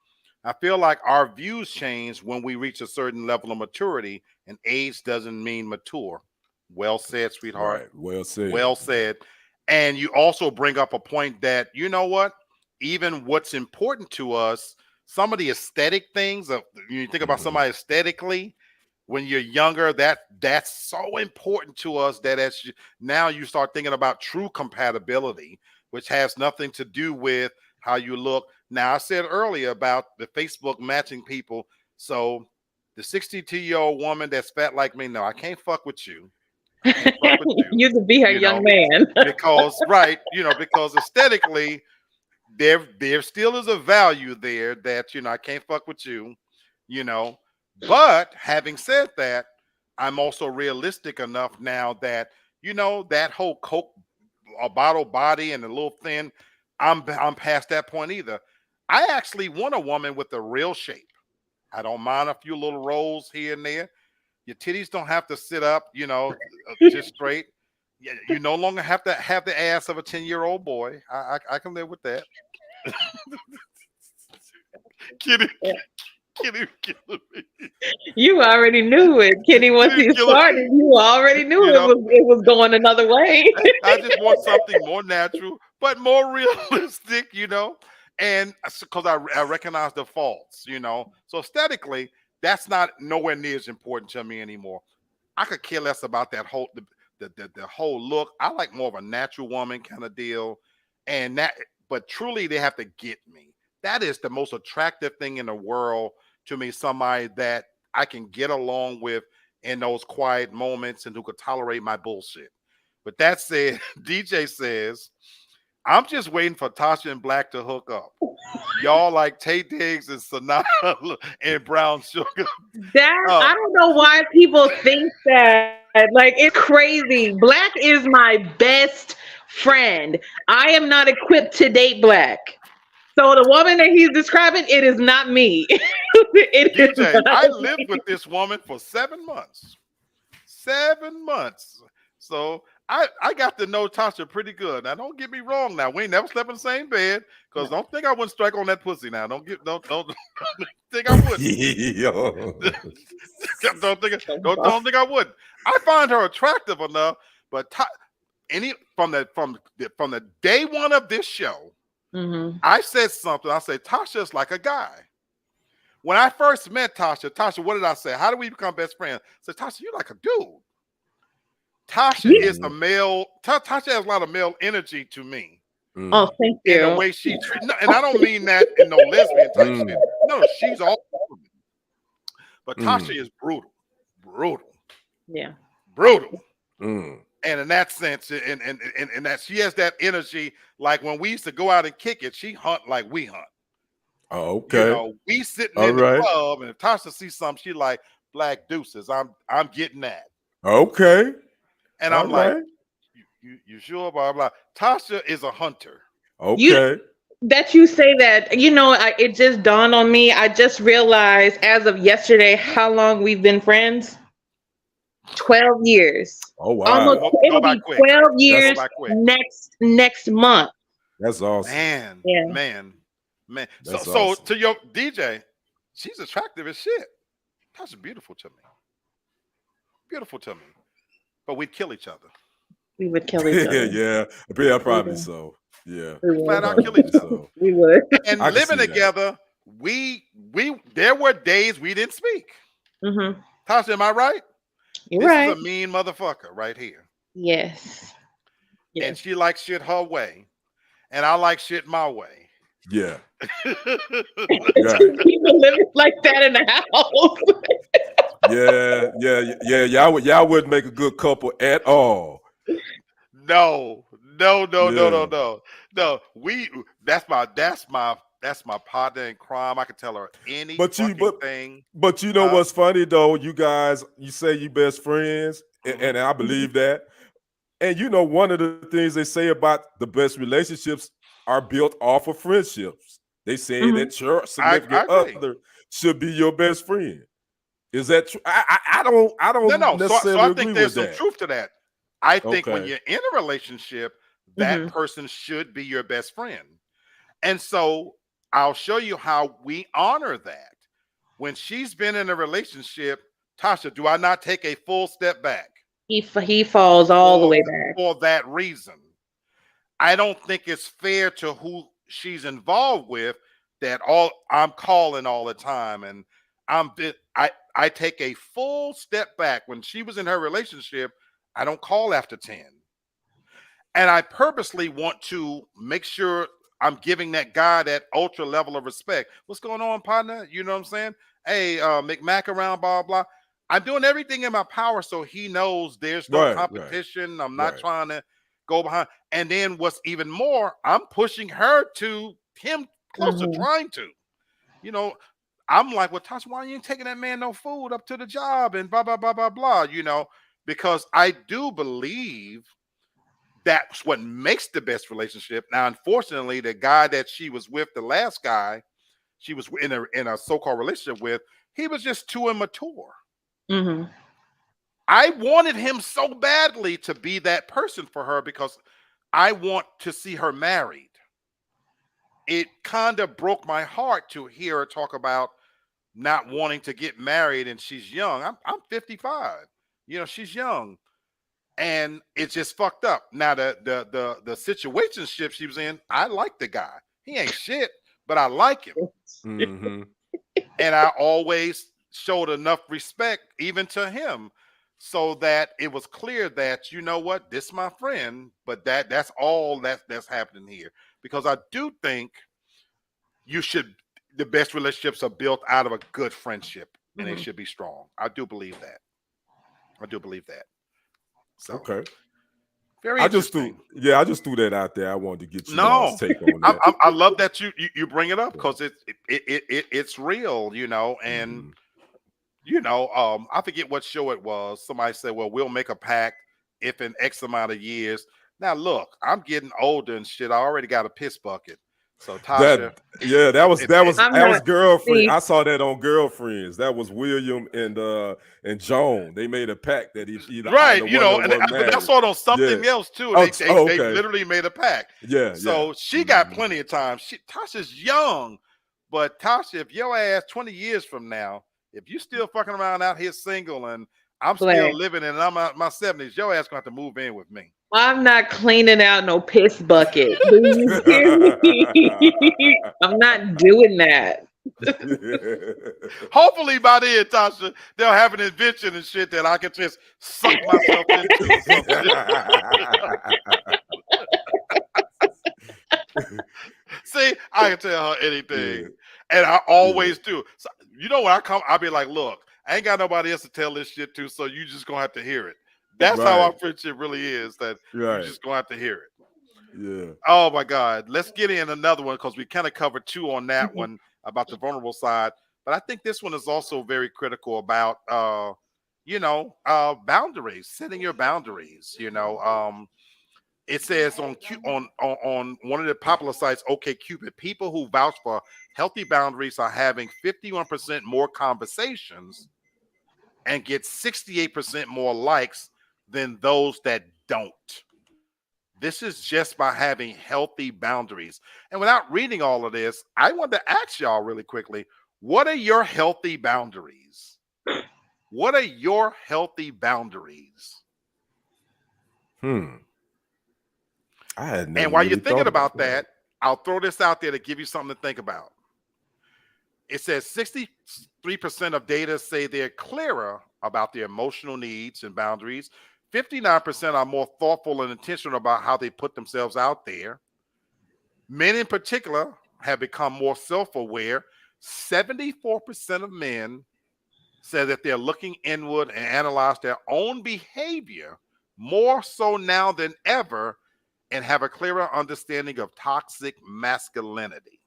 I feel like our views change when we reach a certain level of maturity, and age doesn't mean mature. Well said, sweetheart. Right. Well said. Well said. And you also bring up a point that, you know what? Even what's important to us, some of the aesthetic things of you think about somebody aesthetically when you're younger, that's so important to us that now you start thinking about true compatibility, which has nothing to do with how you look. Now, I said earlier about the Facebook matching people. So the 62-year-old woman that's fat like me, no, I can't fuck with you. I can't fuck with you. You could be her You young know, man. because right, because aesthetically, there still is a value there that I can't fuck with you, you know. But having said that, I'm also realistic enough now that that whole Coke a bottle body and a little thin, I'm past that point either. I actually want a woman with a real shape. I don't mind a few little rolls here and there. Your titties don't have to sit up, just straight. You no longer have to have the ass of a 10-year-old boy. I can live with that. Kitty, killing me. You already knew it, Kenny. Once Kitty he killing me. started, you already knew it was going another way. I just want something more natural, but more realistic, and because I recognize the faults, So aesthetically, that's not nowhere near as important to me anymore. I could care less about that whole the whole look. I like more of a natural woman kind of deal, but truly they have to get me. That is the most attractive thing in the world to me. Somebody that I can get along with in those quiet moments and who could tolerate my bullshit. But that said, DJ says, I'm just waiting for Tasha and Black to hook up. Y'all like Tay Diggs and Sanaa and Brown Sugar. I don't know why people think that. Like, it's crazy. Black is my best friend. I am not equipped to date Black. So the woman that he's describing, it is not me. DJ, I lived with this woman for 7 months. 7 months. So I got to know Tasha pretty good. Now, don't get me wrong. Now, we ain't never slept in the same bed, because don't think I wouldn't strike on that pussy. Now, don't think I wouldn't. don't think I would. I find her attractive enough, but from the day one of this show, I said something. I said Tasha's like a guy. When I first met Tasha, what did I say? How do we become best friends? I said, Tasha, you're like a dude. Tasha is a male. Tasha has a lot of male energy to me. Oh, thank you. In the way she treats, and I don't mean that in no lesbian type shit. No, she's all. But Tasha is brutal. Yeah. Brutal. And in that sense, and that she has that energy, like when we used to go out and kick it, she hunt like we hunt. Oh, okay. We sitting in the club, and if Tasha sees something, she like, Black deuces. I'm getting that. Okay. And I'm like, you sure? Blah blah. Tasha is a hunter. Okay. That you say that, it just dawned on me. I just realized as of yesterday how long we've been friends. 12 years. Oh wow. Almost, it'll be 12 years next month. That's awesome. Man. That's so awesome. To your DJ, she's attractive as shit. Tasha's beautiful to me. Beautiful to me. But we'd kill each other. We would kill each other. Yeah, probably so. Yeah. Flat out kill each other. We would. And living together, we there were days we didn't speak. Tasha, am I right? You're right. This is a mean motherfucker right here. Yes. And she likes shit her way. And I like shit my way. Yeah. People living like that in the house. Yeah. Y'all wouldn't make a good couple at all. No. That's my partner in crime. I can tell her any thing. But you know what's funny though? You guys, you say you best friends, and I believe that. And one of the things they say about the best relationships are built off of friendships. They say that your significant other should be your best friend. Is that true? I don't necessarily so I think agree there's with some truth to that. I think when Okay. you're in a relationship, that person should be your best friend. And so I'll show you how we honor that. When she's been in a relationship, Tasha, do I not take a full step back He falls all the for way back. for that reason? I don't think it's fair to who she's involved with that all I'm calling all the time, and I take a full step back. When she was in her relationship, I don't call after 10. And I purposely want to make sure I'm giving that guy that ultra level of respect. What's going on, partner? You know what I'm saying? Hey, McMack around, blah, blah. I'm doing everything in my power so he knows there's no Right, competition. I'm not right. trying to go behind. And then what's even more, I'm pushing her to him close to Mhm. trying to. You know, I'm like, well, Tasha, why you ain't taking that man no food up to the job and blah, blah, blah, blah, blah, you know, because I do believe that's what makes the best relationship. Now, unfortunately, the guy that she was with, the last guy she was in a so-called relationship with, he was just too immature. Mhm. I wanted him so badly to be that person for her because I want to see her married. It kind of broke my heart to hear her talk about not wanting to get married, and she's young. I'm 55. You know, she's young. And it's just fucked up. Now the situationship she was in, I like the guy. He ain't shit, but I like him. Mm-hmm. And I always showed enough respect even to him so that it was clear that, you know what, this is my friend, but that's all that's happening here. Because I do think the best relationships are built out of a good friendship, and they Mhm. should be strong. I do believe that. I do believe that. So Okay. very I just threw, interesting. yeah, I just threw that out there. I wanted to get you all's No, take on that. I love that you bring it up because it's real, you know, and Mhm. you know, I forget what show it was. Somebody said, "Well, we'll make a pact if in X amount of years." Now, look, I'm getting older and shit. I already got a piss bucket, so Tasha, Yeah, I'm that was not. girlfriend. See, I saw that on Girlfriends. That was William and Joan. They made a pact that if either right, you one of know, them and was but that's married. sort of Yeah. something else too. Oh, They okay. literally made a pact. Yeah, yeah. So she got Mhm. plenty of time. Tasha's young, but Tasha, if your ass 20 years from now, if you still fucking around out here single and I'm still Black. living and I'm out my 70s, your ass gonna have to move in with me. I'm not cleaning out no piss bucket. Do you hear me? I'm not doing that. Hopefully by then, Tasha, they'll have an invention and shit that I can just suck myself into or some shit. See, I can tell her anything. Yeah. And I Yeah. always do. So, you know, when I come, I'll be like, look, I ain't got nobody else to tell this shit to, so you just gonna have to hear it. That's how our Right. friendship really is, that you Right. just gonna have to hear it. Yeah. Oh my God. Let's get in another one because we kind of covered two on that Mhm. one about the vulnerable side. But I think this one is also very critical about boundaries, setting your boundaries, you know. It says on one of the popular sites, OkCupid, people who vouch for healthy boundaries are having 51% more conversations and get 68% more likes than those that don't. This is just by having healthy boundaries. And without reading all of this, I want to ask y'all really quickly, what are your healthy boundaries? What are your healthy boundaries? I had And never while you're really thinking thought about about that. that, I'll throw this out there to give you something to think about. It says 63% of data say they're clearer about their emotional needs and boundaries. 59% are more thoughtful and intentional about how they put themselves out there. Men in particular have become more self-aware. 74% of men say that they're looking inward and analyze their own behavior more so now than ever and have a clearer understanding of toxic masculinity.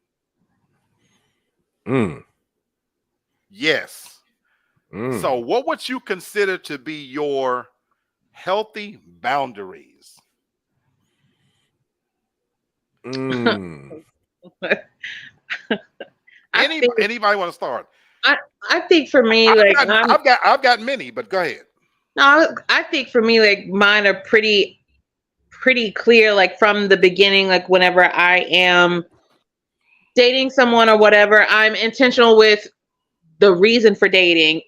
Mm. Yes. So Mm. what would you consider to be your healthy boundaries? Mm. I think Anybody want to start? I I think for me, like I've got many, but go ahead. no, I think for me, like mine are pretty clear, like from the beginning, like whenever I am dating someone or whatever, I'm intentional with the reason for dating.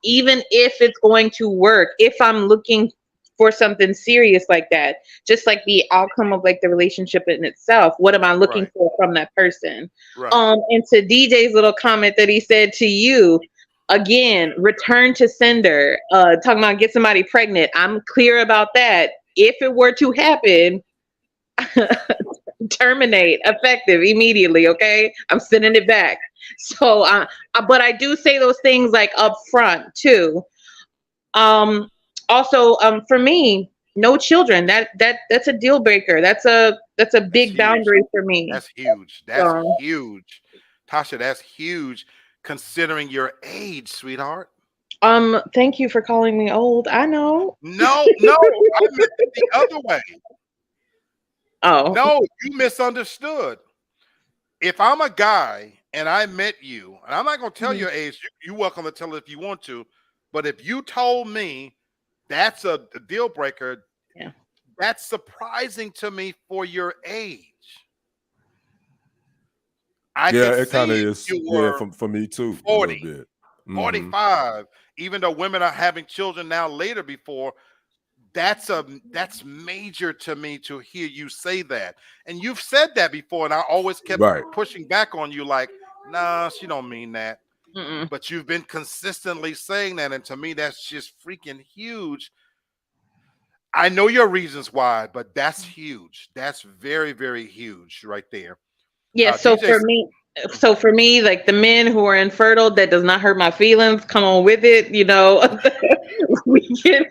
Even if it's going to work, if I'm looking for something serious like that, just like the outcome of like the relationship in itself, what am I looking Right. for from that person? Right. And to DJ's little comment that he said to you, again, return to sender, talking about get somebody pregnant. I'm clear about that. If it were to happen, terminate effective immediately. Okay, I'm sending it back. So but I do say those things like up front too. Also, for me, no children, that's a deal breaker. That's a That's big huge. boundary for me. That's huge. That's So huge. Tasha, that's huge considering your age, sweetheart. thank you for calling me old. I know. No, no, I meant it the other way. Oh. No, you misunderstood. If I'm a guy and I met you, and I'm not going to tell Mhm. your age, you're welcome to tell it if you want to, but if you told me that's a deal breaker, Yeah. that's surprising to me for your age. I Yeah, could it kind see of if is. you Yeah, were for me too, a little 40, bit. Hmm. 45, even though women are having children now later before, that's major to me to hear you say that. And you've said that before, and I always kept Right. pushing back on you like, nah, she don't mean that. Mm-mm. But you've been consistently saying that, and to me, that's just freaking huge. I know your reasons why, but that's huge. That's very, very huge right there. Yeah, DJ, so for me, like the men who are infertile, that does not hurt my feelings. Come on with it, we can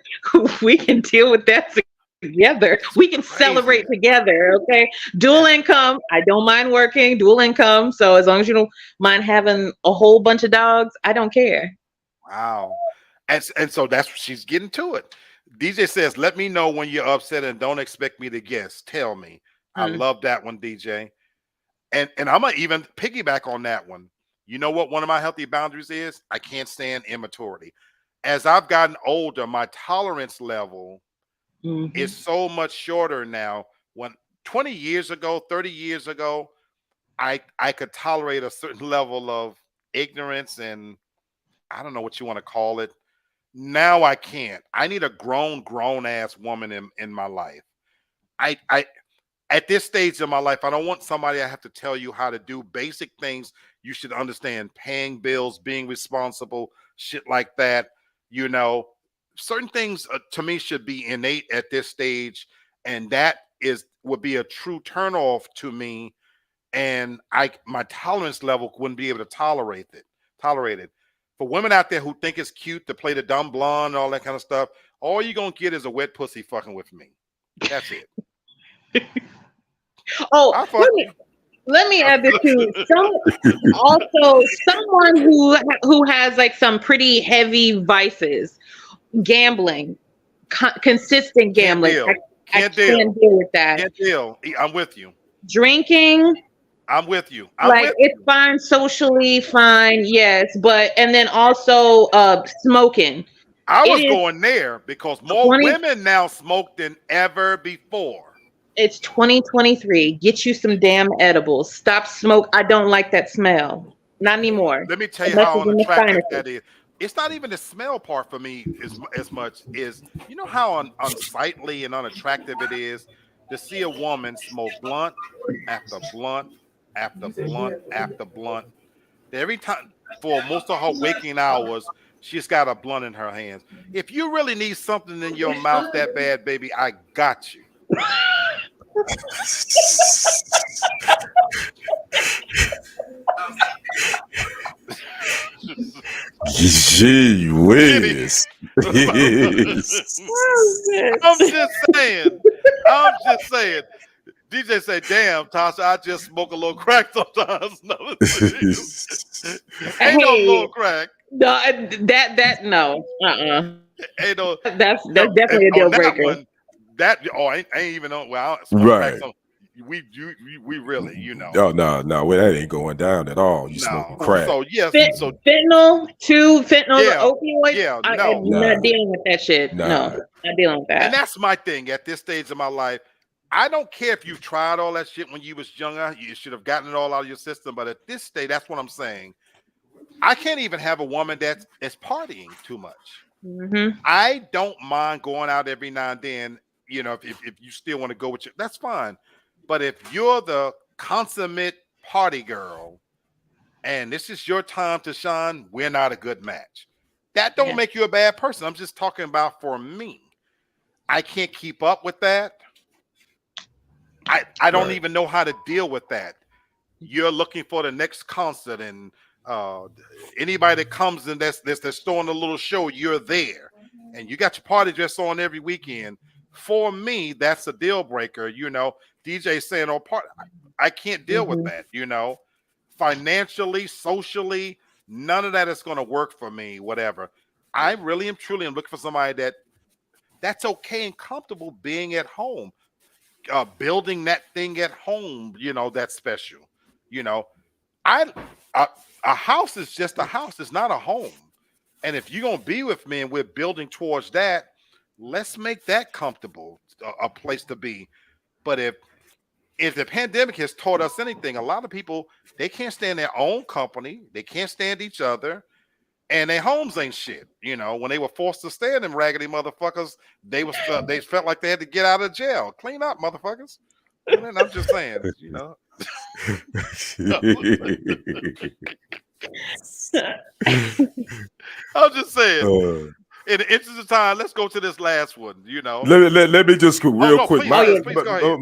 we can deal with that together. We can celebrate crazy. together. Okay, dual That's income. I don't mind working dual income. So as long as you don't mind having a whole bunch of dogs, I don't care. wow. And so that's what she's getting to it. DJ says, let me know when you're upset and don't expect me to guess. Tell me. I Mm. love that one, DJ. And I'm gonna even piggyback on that one. You know what one of my healthy boundaries is? I can't stand immaturity. As I've gotten older, my tolerance level is Mhm. so much shorter now. When 20 years ago, 30 years ago, I could tolerate a certain level of ignorance and I don't know what you want to call it. Now I can't. I need a grown ass woman in my life. I at this stage of my life, I don't want somebody I have to tell you how to do basic things you should understand, paying bills, being responsible, shit like that. You know, certain things to me should be innate at this stage, and that would be a true turnoff to me. And my tolerance level wouldn't be able to tolerate it. Tolerate it. For women out there who think it's cute to play the dumb blonde and all that kind of stuff, all you're gonna get is a wet pussy fucking with me. That's it. Oh, I fuck you. let me add this too. Also someone who has like some pretty heavy vices, gambling, consistent Can't gambling. deal. I Can't can't deal. deal with that. Can't deal. I'm with you. Drinking, I'm with you. I'm like with it's you. fine socially, fine, yes, but and then also smoking. I It was is going there because more 20 women now smoke than ever before. it's 2023. Get you some damn edibles. Stop smoke. I don't like that smell. Not anymore. Let me tell It you how messes in the unattractive sinuses. that is. It's not even the smell part for me as much is how unsightly and unattractive it is to see a woman smoke blunt after blunt after blunt after blunt. Every time for most of her waking hours, she's got a blunt in her hands. If you really need something in your mouth that bad, baby, I got you. Gee Kitty. whiz. Oh, I'm shit. just saying. I'm just saying. DJ say, "Damn, Tasha, I just smoke a little crack sometimes." No, ain't no little Hey, crack. no, that no. Ain't no. That's And definitely a deal on that breaker. one, I ain't even know. Well, I don't smoke crack. Right. So we really, Oh no, well, that ain't going down at all. You smoking no. No. crack. So yes, so Fentanyl, yeah, opioids. yeah, I'm no. Nah, not dealing with that shit. No, nah. not dealing with And that. that's my thing at this stage of my life. I don't care if you've tried all that shit when you was younger. You should have gotten it all out of your system. But at this stage, that's what I'm saying. I can't even have a woman that's partying too much. Mm-hmm. I don't mind going out every now and then. You know, if you still want to go with you, that's fine. But if you're the consummate party girl and this is your time to shine, we're not a good match. That don't Yeah. make you a bad person. I'm just talking about for me. I can't keep up with that. I don't Right. even know how to deal with that. You're looking for the next concert, and uh, anybody that comes in that's throwing a little show, you're there, and you got your party dress on every weekend. For me, that's a deal breaker. You know, DJ saying, "Oh, I can't deal with Mm-hmm. that." You know, financially, socially, none of that is going to work for me. Whatever. I really am truly am looking for somebody that's okay and comfortable being at home, building that thing at home. You know, that's special. You know, I a, a house is just a house. It's not a home. And if you're gonna be with me and we're building towards that, let's make that comfortable, a place to be. But if the pandemic has taught us anything, a lot of people they can't stand their own company, they can't stand each other, and their homes ain't shit. You know, when they were forced to stay in them raggedy motherfuckers, they felt like they had to get out of jail. Clean up, motherfuckers. And then I'm just saying, you know. I'm just saying. Uh, In the interest of time, let's go to this last one. You know. let me just go Oh real no, quick. please, Oh My yeah. yes, please go ahead.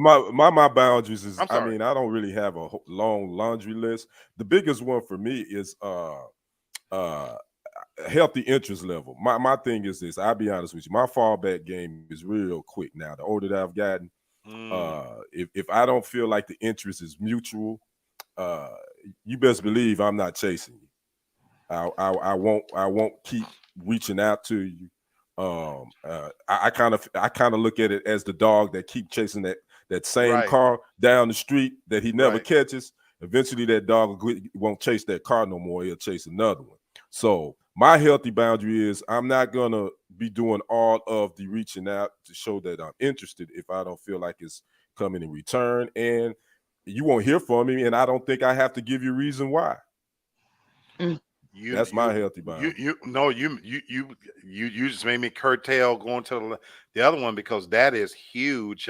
my boundaries is, I'm I sorry. mean, I don't really have a long laundry list. The biggest one for me is uh healthy interest level. My thing is this. I'll be honest with you. My fallback game is real quick now. The older that I've gotten, Mm, if I don't feel like the interest is mutual, uh, you best believe I'm not chasing you. I won't keep reaching out to you. I kind of look at it as the dog that keep chasing that same right, car down the street that he never right. catches. Eventually, that dog won't chase that car no more. He'll chase another one. So my healthy boundary is I'm not gonna be doing all of the reaching out to show that I'm interested if I don't feel like it's coming in return, and you won't hear from me, and I don't think I have to give you a reason why. Mm. You That's you my healthy boundary. you no you just made me curtail going to the other one because that is huge.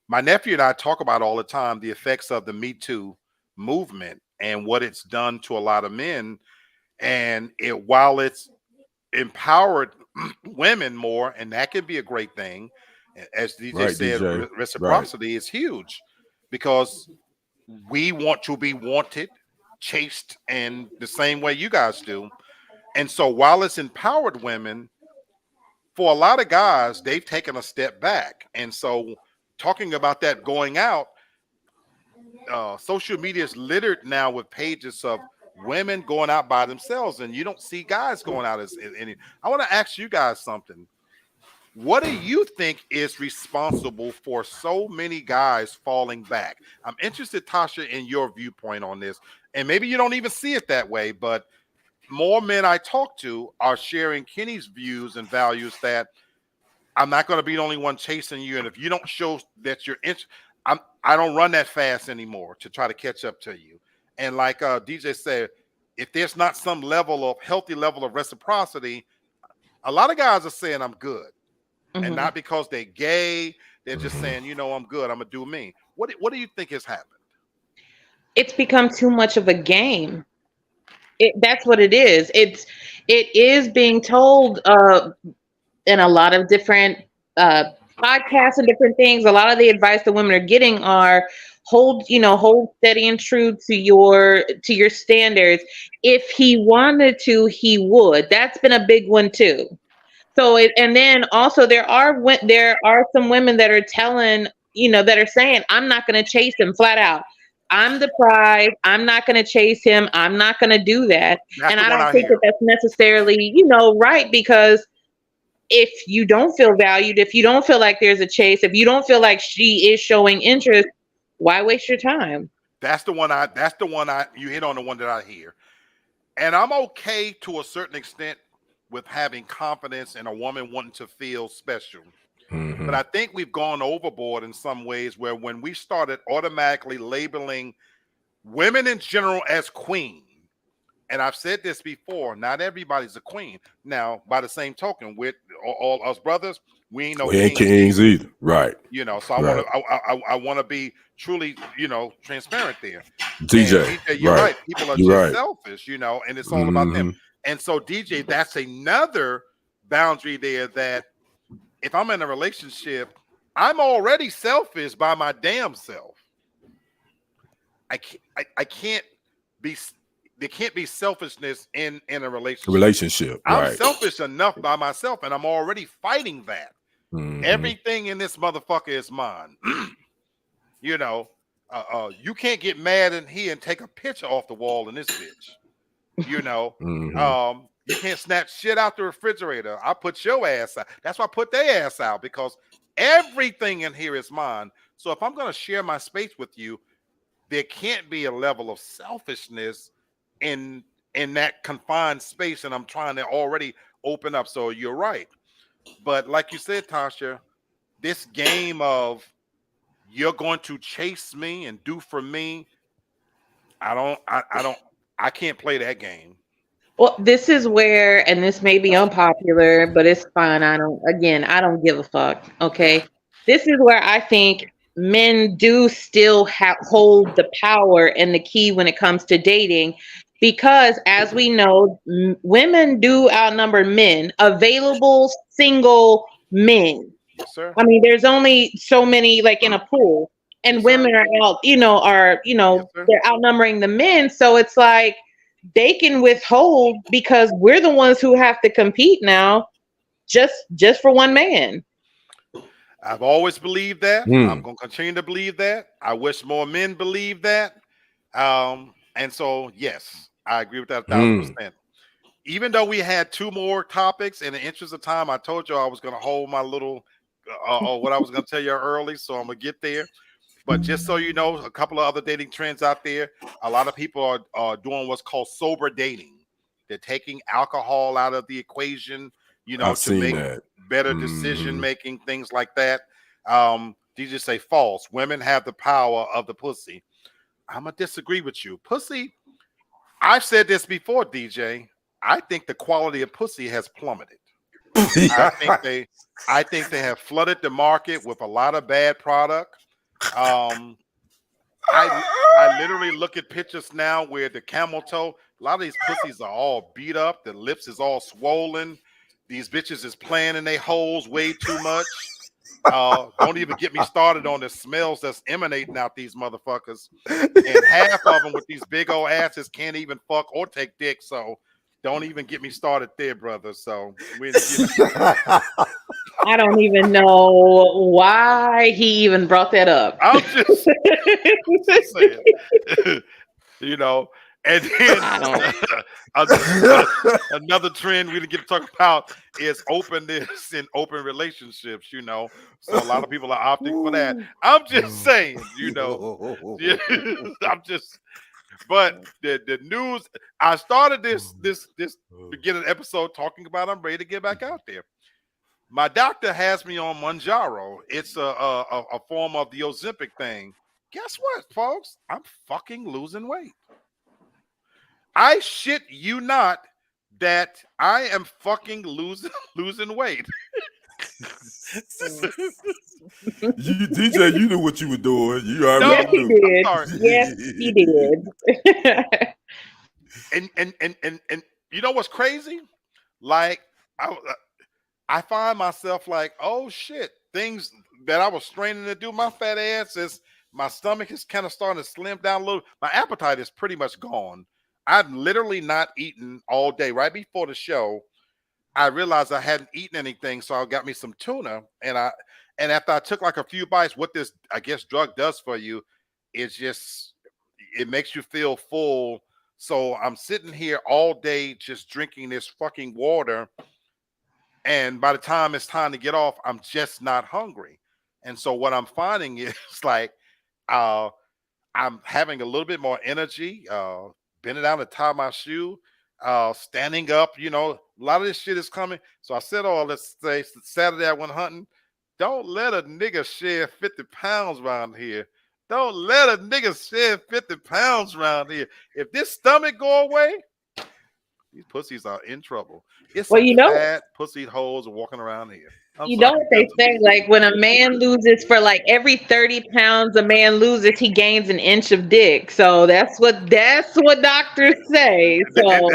My nephew and I talk about all the time the effects of the Me Too movement and what it's done to a lot of men. And while it's empowered women more, and that can be a great thing. As DJ Right, said, DJ. Right. reciprocity is huge because we want to be wanted, chased, and the same way you guys do. And so while it's empowered women, for a lot of guys, they've taken a step back. And so talking about that going out, social media is littered now with pages of women going out by themselves, and you don't see guys going out as any. I want to ask you guys something. What do you think is responsible for so many guys falling back? I'm interested, Tasha, in your viewpoint on this. And maybe you don't even see it that way, but more men I talk to are sharing Kenny's views and values that I'm not going to be the only one chasing you. And if you don't show that you're interested, I don't run that fast anymore to try to catch up to you. And like DJ said, if there's not some level of healthy level of reciprocity, a lot of guys are saying I'm good, and Mm-hmm. not because they're gay. They're just saying, you know, I'm good. I'm gonna do me. What do you think has happened? It's become too much of a game. That's what it is. It is being told in a lot of different uh, podcasts and different things. A lot of the advice that women are getting are hold steady and true to your standards. If he wanted to, he would. That's been a big one too. So and then also there are some women that are telling, that are saying, I'm not going to chase him flat out. I'm the prize. I'm not going to chase him. I'm not going to do that. That's And the I one don't I think that hear. that's necessarily, right, because if you don't feel valued, if you don't feel like there's a chase, if you don't feel like she is showing interest, why waste your time? That's the one I. That's the one I. You hit on the one that I hear, and I'm okay to a certain extent with having confidence in a woman wanting to feel special. But I think we've gone overboard in some ways where when we started automatically labeling women in general as queen, and I've said this before, not everybody's a queen. Now, by the same token, with all us brothers, we ain't no We ain't kings kings either. either. Right. You know, so I want Right. to I want to be truly, transparent there. And DJ. DJ, you're Right. right. People are You're just right. selfish, and it's all about them. And so, DJ, that's another boundary there that if I'm in a relationship, I'm already selfish by my damn self. I can't be there can't be selfishness in a relationship. I'm Right. selfish enough by myself, and I'm already fighting that. Everything in this motherfucker is mine. You can't get mad in here and take a picture off the wall in this bitch. You can't snatch shit out the refrigerator. I put your ass out. That's why I put their ass out, because everything in here is mine. So if I'm gonna share my space with you, there can't be a level of selfishness in that confined space, and I'm trying to already open up. So you're right. But like you said, Tasha, this game of you're going to chase me and do for me, I can't play that game. Well, this is where, and this may be unpopular, but it's fine. I don't give a fuck. Okay. This is where I think men do still hold the power and the key when it comes to dating, because as we know, women do outnumber men, available single men. Yes, sir. I mean, there's only so many like in a pool, and Yes, sir. women are out, Yes, sir. they're outnumbering the men. So it's like they can withhold because we're the ones who have to compete now, just for one man. I've always believed that. I'm going to continue to believe that. I wish more men believe that. And so, yes, I agree with that 1,000%. Even though we had two more topics, in the interest of time, I told you I was going to hold my little, what I was going to tell you early. So I'm going to get there. But just so you know, a couple of other dating trends out there. A lot of people are doing what's called sober dating. They're taking alcohol out of the equation, I've to seen make that. better decision making, things like that. DJ say false. Women have the power of the pussy. I'm gonna disagree with you. Pussy. I've said this before, DJ. I think the quality of pussy has plummeted. I think they have flooded the market with a lot of bad product. Um, I literally look at pictures now where the camel toe, a lot of these pussies are all beat up, the lips is all swollen. These bitches is playing in their holes way too much. Don't even get me started on the smells that's emanating out these motherfuckers. And half of them with these big old asses can't even fuck or take dick. So don't even get me started there, brother. So I don't even know why he even brought that up. I'm just saying. And then another trend we didn't get to talk about is openness in open relationships. So a lot of people are opting for that. I'm just saying, I'm just. But the news. I started this beginning episode talking about I'm ready to get back out there. My doctor has me on Manjaro. It's a form of the Ozempic thing. Guess what, folks? I'm fucking losing weight. I shit you not that I am fucking losing weight. DJ, you knew what you were doing. You already Yes, he knew. did. I'm sorry. Yes, he did. And you know what's crazy? Like I find myself like, oh shit, things that I was straining to do, my fat ass is, my stomach is kind of starting to slim down a little. My appetite is pretty much gone. I've literally not eaten all day. Right before the show, I realized I hadn't eaten anything, so I got me some tuna. And after I took like a few bites, what this I guess drug does for you is just it makes you feel full. So I'm sitting here all day just drinking this fucking water. And by the time it's time to get off, I'm just not hungry. And so what I'm finding is like I'm having a little bit more energy, bending down to tie my shoe, standing up, a lot of this shit is coming. So I said, oh, let's say Saturday I went hunting. Don't let a nigga shed 50 pounds around here. Don't let a nigga shed 50 pounds around here. If this stomach go away, these pussies are in trouble. It's Well, some you know, fat pussy hoes walking around here. I'm you know sorry. what they say, like when a man loses for like every 30 pounds a man loses, he gains an inch of dick. So that's what doctors say. So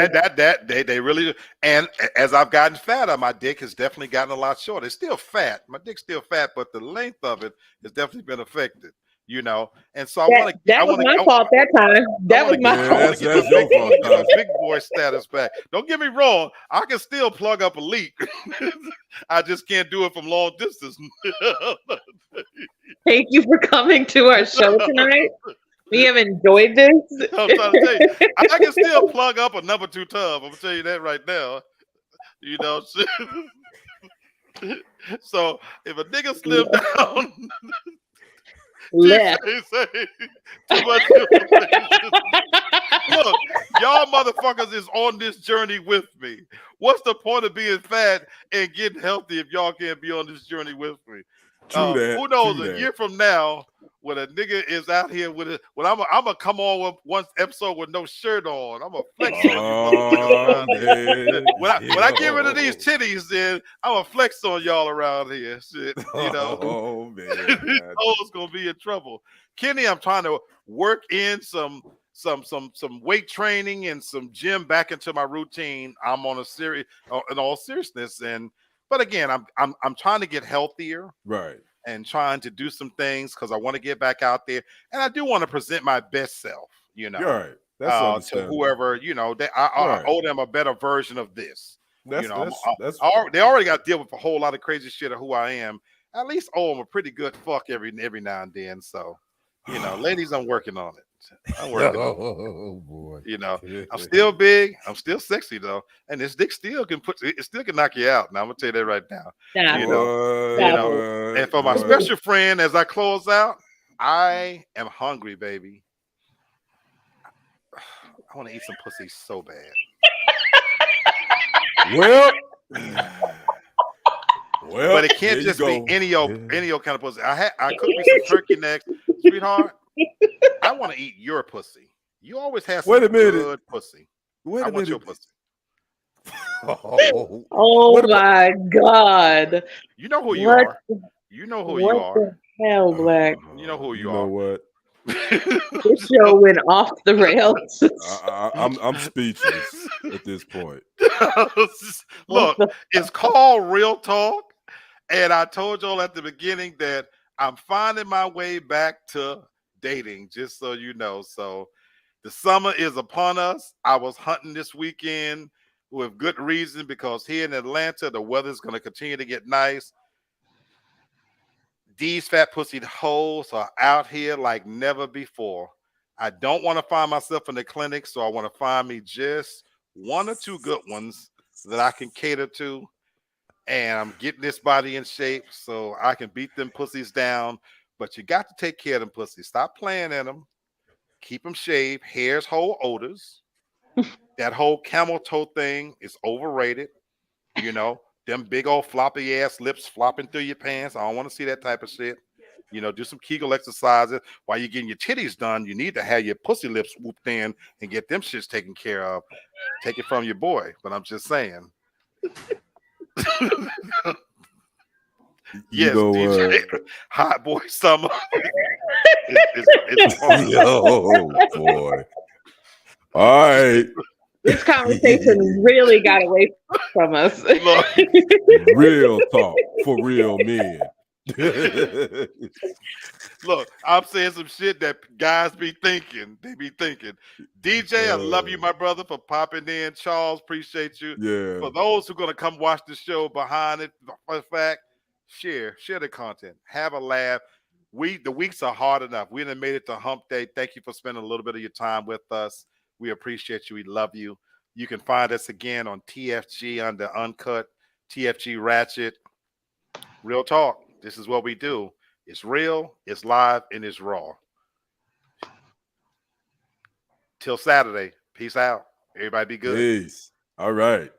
They really do. And as I've gotten fatter, my dick has definitely gotten a lot shorter. It's still fat. My dick's still fat, but the length of it has definitely been affected. And so I that want to, that was my fault that time. I That want was to my get, Yeah, I want fault. to get that's your fault, my Tasha. big boy status back. Don't get me wrong, I can still plug up a leak. I just can't do it from long distance. Thank you for coming to our show tonight. We have enjoyed this. I'm trying to tell you, I can still plug up a number 2 tub. I'm gonna tell you that right now. You know, so if a nigga slim down, Left. say too much information. Look, y'all motherfuckers is on this journey with me. What's the point of being fat and getting healthy if y'all can't be on this journey with me? True that. Who knows? True A that. year from now, when a nigga is out here with it, when I'm gonna come on with one episode with no shirt on, I'm gonna flex on you motherfuckers Oh around here. man. When I get rid of these titties, then I'm gonna flex on y'all around here. Shit, Oh man. Those gonna be in trouble. Kenny, I'm trying to work in some weight training and some gym back into my routine. I'm on a serious, in all seriousness, but again, I'm trying to get healthier Right. and trying to do some things because I want to get back out there, and I do want to present my best self. You're right. That's To understandable. whoever I Right. owe them a better version of this. That's They already got to deal with a whole lot of crazy shit of who I am. At least owe them a pretty good fuck every now and then. So, ladies, I'm working on it. I'm working on it. Oh boy. I'm still big. I'm still sexy though, and this dick still can knock you out. Now I'm gonna tell you that right now. Stop You it. know, Stop and for my boy. special friend, as I close out, I am hungry, baby. I want to eat some pussy so bad. Well, But it can't just be any old kind of pussy. I cooked me some turkey necks, sweetheart. I want to eat your pussy. You always have some Wait a minute. good pussy. Wait I a want minute. your pussy. Oh my God. You know who you What are. You know who What you are. the hell, Black? You know who you know are. what? This show went off the rails. I'm speechless at this point. Look, What the- it's called Real Talk. And I told y'all at the beginning that I'm finding my way back to dating, just so you know. So the summer is upon us. I was hunting this weekend with good reason because here in Atlanta, the weather's going to continue to get nice. These fat pussy hoes are out here like never before. I don't want to find myself in the clinic, so I want to find me just 1 or 2 good ones that I can cater to. And I'm getting this body in shape so I can beat them pussies down. But you got to take care of them pussies. Stop playing in them. Keep them shaved. Hairs hold odors. That whole camel toe thing is overrated. Them big old floppy ass lips flopping through your pants. I don't want to see that type of shit. Do some Kegel exercises. While you're getting your titties done, you need to have your pussy lips whooped in and get them shits taken care of. Take it from your boy. But I'm just saying. Yes, DJ, Hot Boy Summer. It's fun. Yo, boy. All right. This conversation really got away from us. Look, Real talk for real men. look, I'm saying some shit that guys be thinking. They be thinking. DJ, I love you, my brother, for popping in. Charles, appreciate you. Yeah. For those who are going to come watch the show behind it, for fact, share the content. Have a laugh. The weeks are hard enough. We done made it to hump day. Thank you for spending a little bit of your time with us. We appreciate you. We love you. You can find us again on TFG under Uncut, TFG Ratchet. Real talk. This is what we do. It's real, it's live, and it's raw. Till Saturday. Peace out. Everybody be good. Peace. All right.